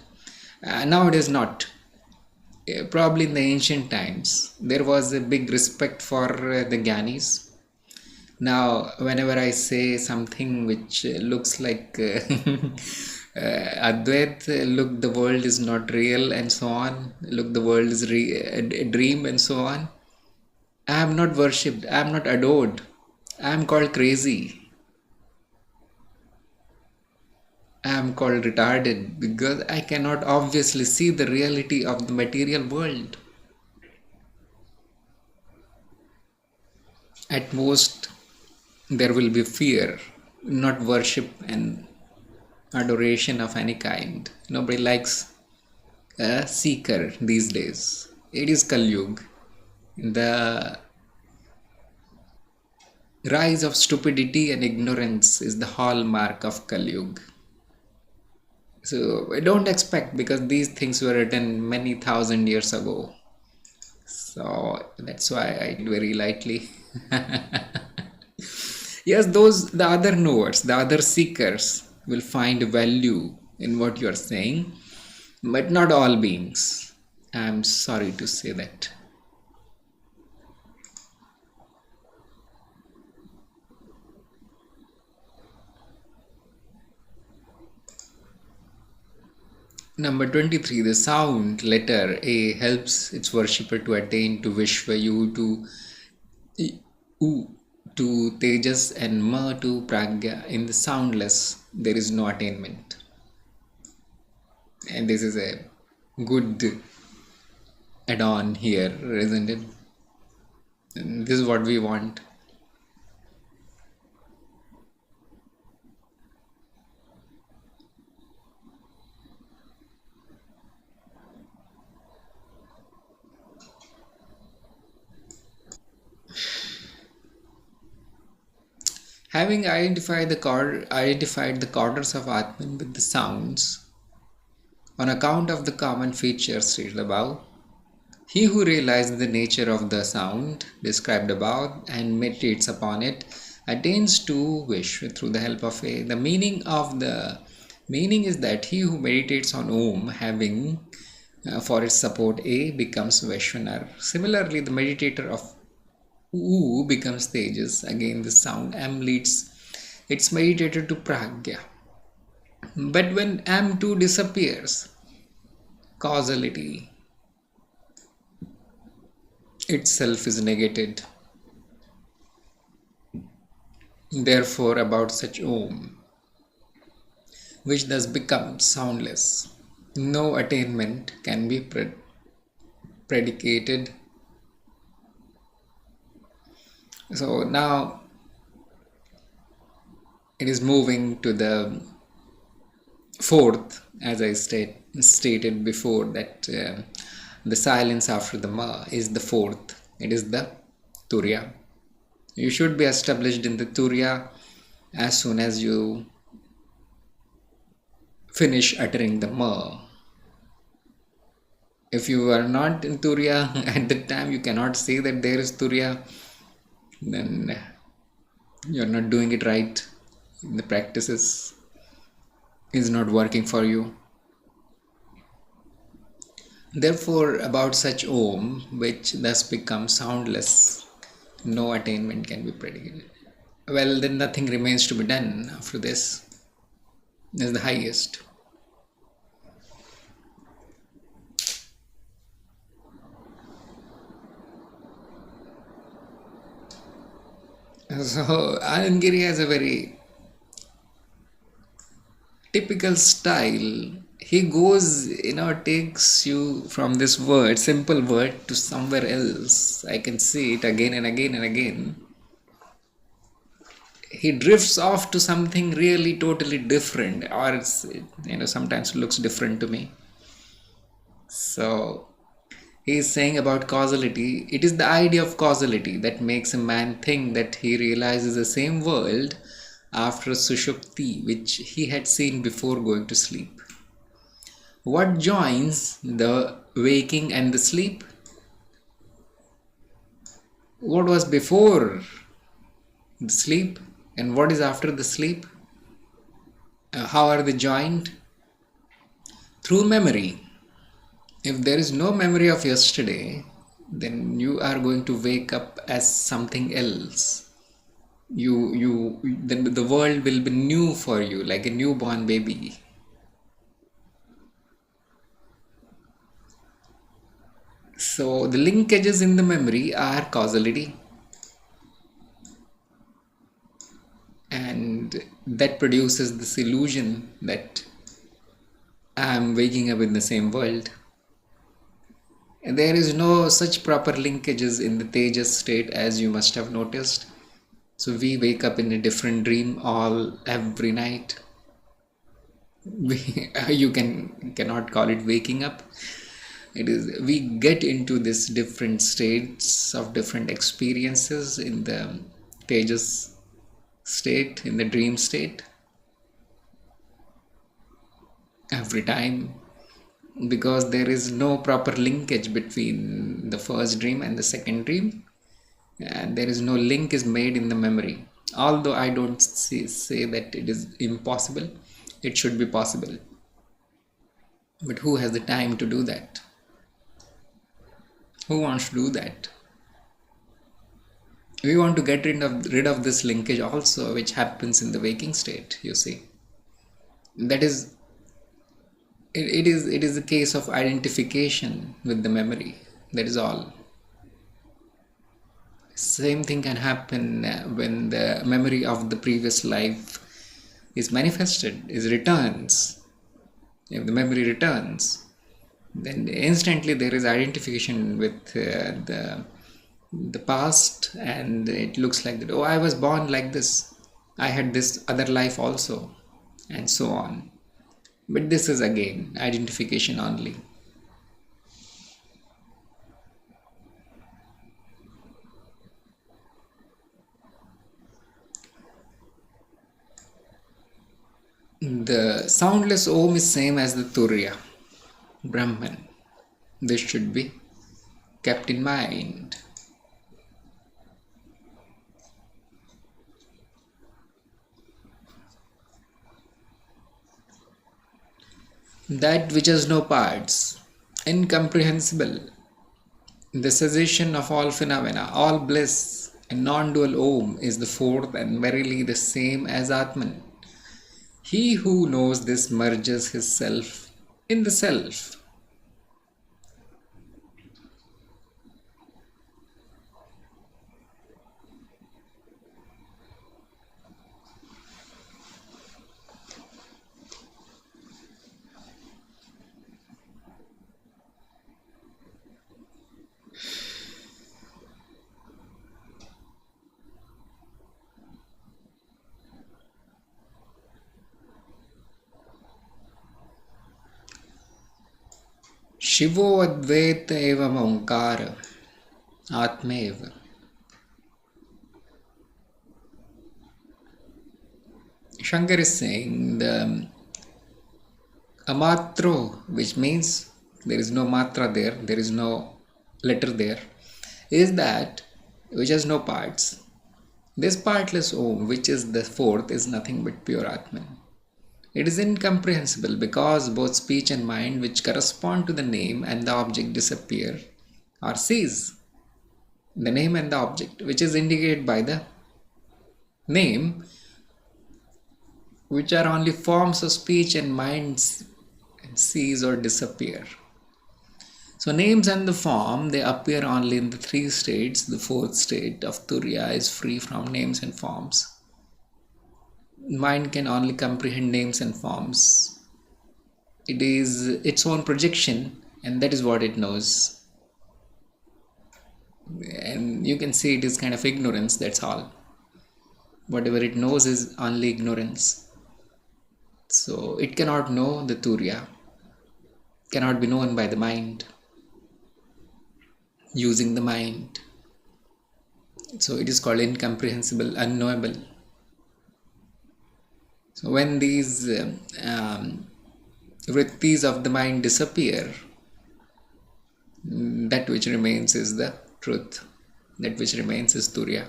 now it is not. Probably in the ancient times, there was a big respect for the Gyanis. Now, whenever I say something which looks like Advait, look, the world is not real, and so on, look, the world is a dream, and so on, I am not worshipped, I am not adored, I am called crazy, I am called retarded because I cannot obviously see the reality of the material world. At most, there will be fear, not worship and adoration of any kind. Nobody likes a seeker these days. It is Kali Yuga. The rise of stupidity and ignorance is the hallmark of Kali Yuga. So I don't expect, because these things were written many thousand years ago. So that's why I did very lightly. Yes, the other knowers, the other seekers will find value in what you are saying, but not all beings. I'm sorry to say that. Number 23, the sound letter A helps its worshipper to attain to Vishwa, U to Tejas, and Ma to Pragya. In the soundless, there is no attainment. And this is a good add-on here, isn't it? And this is what we want. Having identified the corners of Atman with the sounds, on account of the common features stated above, he who realizes the nature of the sound described above and meditates upon it attains to wish through the help of a. The meaning is that he who meditates on Om, having For its support, A becomes Vaishwanar. Similarly, the meditator of U becomes Tejas. Again, the sound M leads its meditator to Pragya. But when M2 disappears, causality itself is negated. Therefore, about such Om, which thus becomes soundless, no attainment can be predicated. So now it is moving to the fourth, as I stated before, that the silence after the ma is the fourth. It is the Turiya. You should be established in the Turiya as soon as you finish uttering the ma. If you are not in Turiya at the time, you cannot say that there is Turiya, then you are not doing it right. The practices is not working for you. Therefore, about such Om, which thus becomes soundless, no attainment can be predicated. Well, then nothing remains to be done after this. This is the highest. So, Anandgiri has a very typical style. He goes, takes you from this word, simple word, to somewhere else. I can see it again and again and again. He drifts off to something really totally different, or it's, sometimes looks different to me. So, he is saying about causality. It is the idea of causality that makes a man think that he realizes the same world after Sushupti, which he had seen before going to sleep. What joins the waking and the sleep? What was before the sleep and what is after the sleep? How are they joined? Through memory. If there is no memory of yesterday, then you are going to wake up as something else. Then the world will be new for you, like a newborn baby. So the linkages in the memory are causality, and that produces this illusion that I am waking up in the same world. And there is no such proper linkages in the Tejas state, as you must have noticed. So we wake up in a different dream every night. You cannot call it waking up. It is, we get into this different states of different experiences in the Tejas state, in the dream state, every time, because there is no proper linkage between the first dream and the second dream, and there is no link is made in the memory. Although I don't say that it is impossible, it should be possible, but who has the time to do that? Who wants to do that? We want to get rid of this linkage also, which happens in the waking state, you see. That is, it is a case of identification with the memory. That is all. Same thing can happen when the memory of the previous life is manifested, returns. If the memory returns, then instantly there is identification with the past, and it looks like that, oh, I was born like this, I had this other life also, and so on. But this is again identification only. The soundless Om is same as the Turiya, Brahman. This should be kept in mind. That which has no parts, incomprehensible, the cessation of all phenomena, all bliss, and non-dual Om is the fourth and verily the same as Atman. He who knows this merges his self in the self. Shivo Advaita Evam Omkara Atmeva. Shankar is saying the amatro, which means there is no matra there is no letter there, is that which has no parts. This partless Om, which is the fourth, is nothing but pure Atman. It is incomprehensible because both speech and mind, which correspond to the name and the object, disappear or cease. The name and the object, which is indicated by the name, which are only forms of speech and minds, cease or disappear. So names and the form, they appear only in the three states. The fourth state of Turiya is free from names and forms. Mind can only comprehend names and forms. It is its own projection, and that is what it knows. And you can see it is kind of ignorance, that's all. Whatever it knows is only ignorance. So it cannot know the Turiya, cannot be known by the mind, using the mind. So it is called incomprehensible, unknowable. So when these vrittis of the mind disappear, that which remains is the truth. That which remains is Turiya.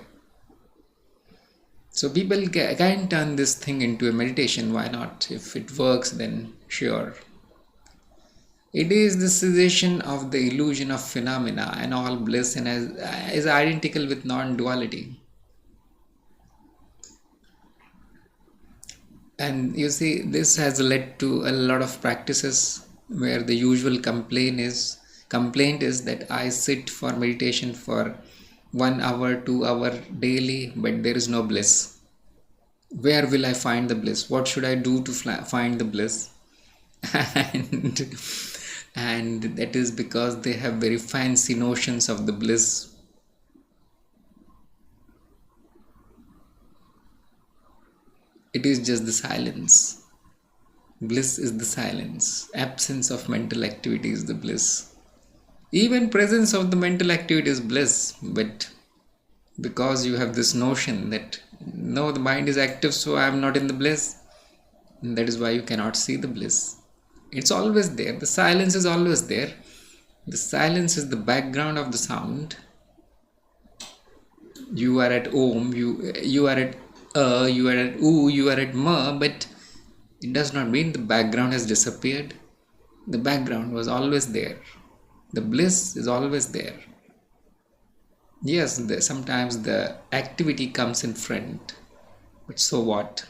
So people can turn this thing into a meditation. Why not? If it works, then sure. It is the cessation of the illusion of phenomena and all bliss, and is identical with non-duality. And you see, this has led to a lot of practices where the usual complaint is that I sit for meditation for 1 hour, 2 hour daily, but there is no bliss. Where will I find the bliss? What should I do to find the bliss? And that is because they have very fancy notions of the bliss. It is just the silence. Bliss is the silence. Absence of mental activity is the bliss. Even presence of the mental activity is bliss, but because you have this notion that no, the mind is active, so I am not in the bliss, and that is why you cannot see the bliss. It's always there. The silence is always there. The silence is the background of the sound. You are at Om, you are at you are at U, you are at Ma, but it does not mean the background has disappeared. The background was always there. The bliss is always there. Yes, sometimes the activity comes in front, but so what?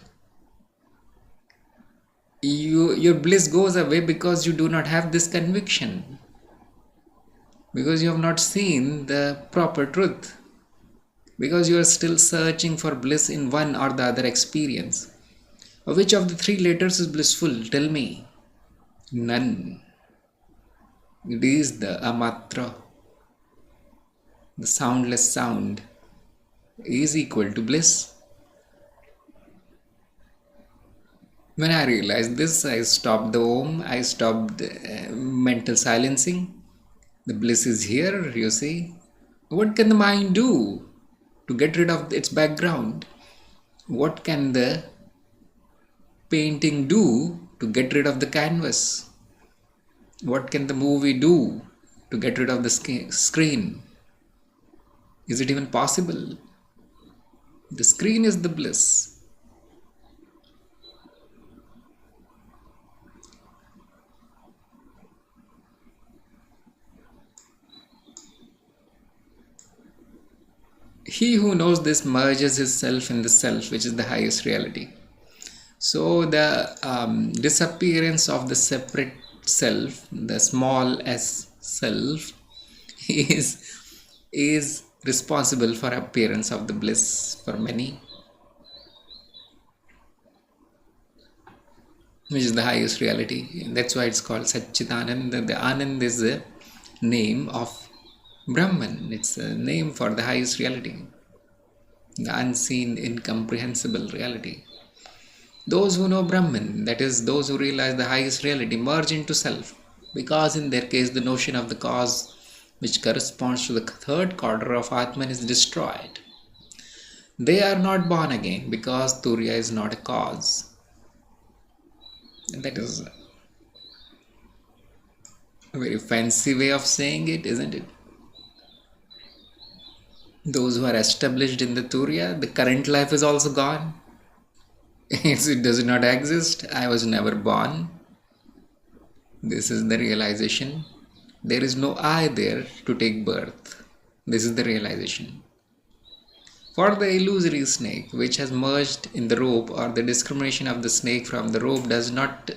Your bliss goes away because you do not have this conviction, because you have not seen the proper truth, because you are still searching for bliss in one or the other experience. Which of the three letters is blissful? Tell me. None. It is the amatra. The soundless sound is equal to bliss. When I realized this, I stopped the Om, I stopped mental silencing. The bliss is here, you see. What can the mind do to get rid of its background? What can the painting do to get rid of the canvas? What can the movie do to get rid of the screen? Is it even possible? The screen is the bliss. He who knows this merges his self in the self, which is the highest reality. So the disappearance of the separate self, the small s self, is is responsible for appearance of the bliss for many, which is the highest reality. And that's why it's called Satchitanand. The Anand is the name of Brahman. It's a name for the highest reality, the unseen, incomprehensible reality. Those who know Brahman, that is, those who realize the highest reality, merge into self, because in their case the notion of the cause, which corresponds to the third quarter of Atman, is destroyed. They are not born again because Turiya is not a cause. And that is a very fancy way of saying it, isn't it? Those who are established in the Turiya, the current life is also gone. It does not exist. I was never born. This is the realization. There is no I there to take birth. This is the realization. For the illusory snake, which has merged in the rope, or the discrimination of the snake from the rope does not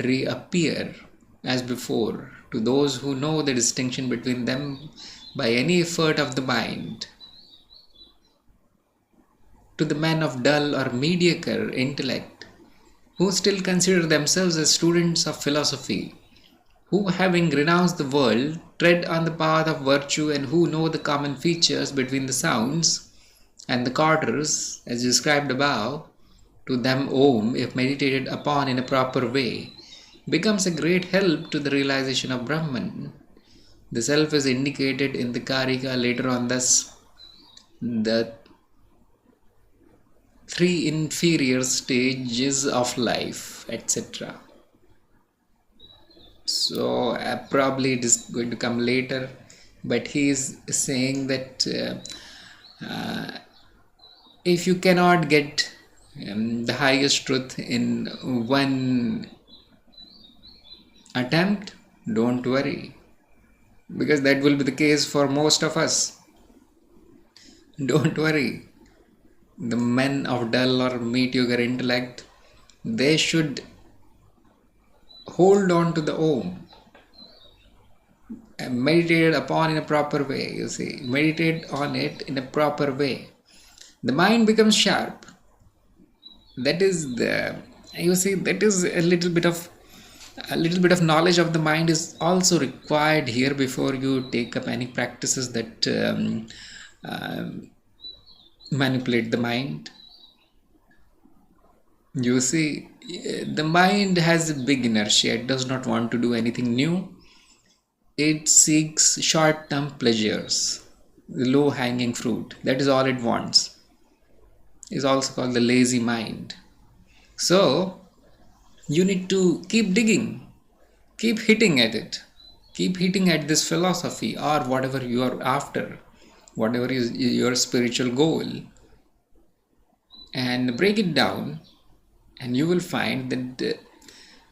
reappear as before, to those who know the distinction between them by any effort of the mind, to the men of dull or mediocre intellect, who still consider themselves as students of philosophy, who, having renounced the world, tread on the path of virtue, and who know the common features between the sounds and the quarters, as described above, to them Om, if meditated upon in a proper way, becomes a great help to the realization of Brahman. The self is indicated in the Karika later on thus: the three inferior stages of life, etc. So probably it is going to come later, but he is saying that if you cannot get the highest truth in one attempt, don't worry, because that will be the case for most of us. Don't worry. The men of dull or mediocre intellect, they should hold on to the Om and meditate upon in a proper way. You see, meditate on it in a proper way. The mind becomes sharp. That is that is a little bit of knowledge of the mind is also required here before you take up any practices that manipulate the mind. You see, the mind has a big inertia. It does not want to do anything new. It seeks short-term pleasures, the low-hanging fruit. That is all it wants. It's also called the lazy mind. So, you need to keep digging, keep hitting at it, keep hitting at this philosophy or whatever you are after, whatever is your spiritual goal, and break it down, and you will find that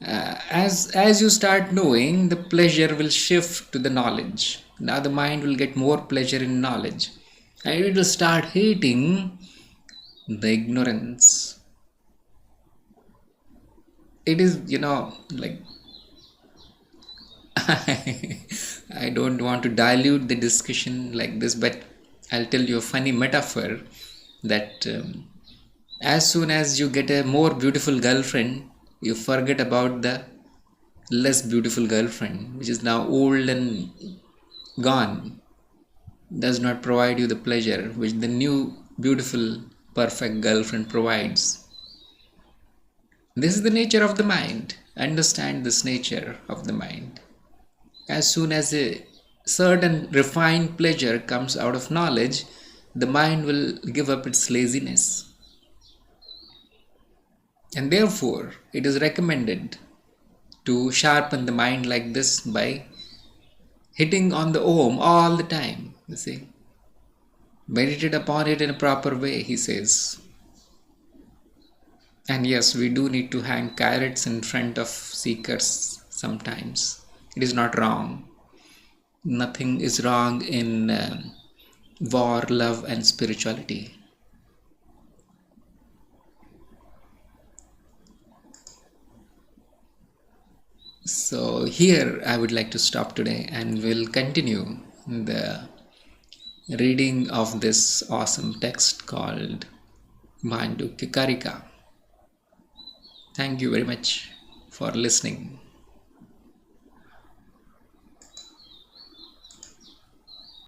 as you start knowing, the pleasure will shift to the knowledge. Now the mind will get more pleasure in knowledge, and it will start hating the ignorance. It is, like I don't want to dilute the discussion like this, but I'll tell you a funny metaphor that as soon as you get a more beautiful girlfriend, you forget about the less beautiful girlfriend, which is now old and gone, does not provide you the pleasure which the new, beautiful, perfect girlfriend provides. This is the nature of the mind. Understand this nature of the mind. As soon as a certain refined pleasure comes out of knowledge, the mind will give up its laziness. And therefore, it is recommended to sharpen the mind like this by hitting on the Om all the time. You see, meditate upon it in a proper way, he says. And yes, we do need to hang carrots in front of seekers sometimes. It is not wrong. Nothing is wrong in war, love, and spirituality. So, here I would like to stop today and we'll continue the reading of this awesome text called Mandukya Karika. Thank you very much for listening.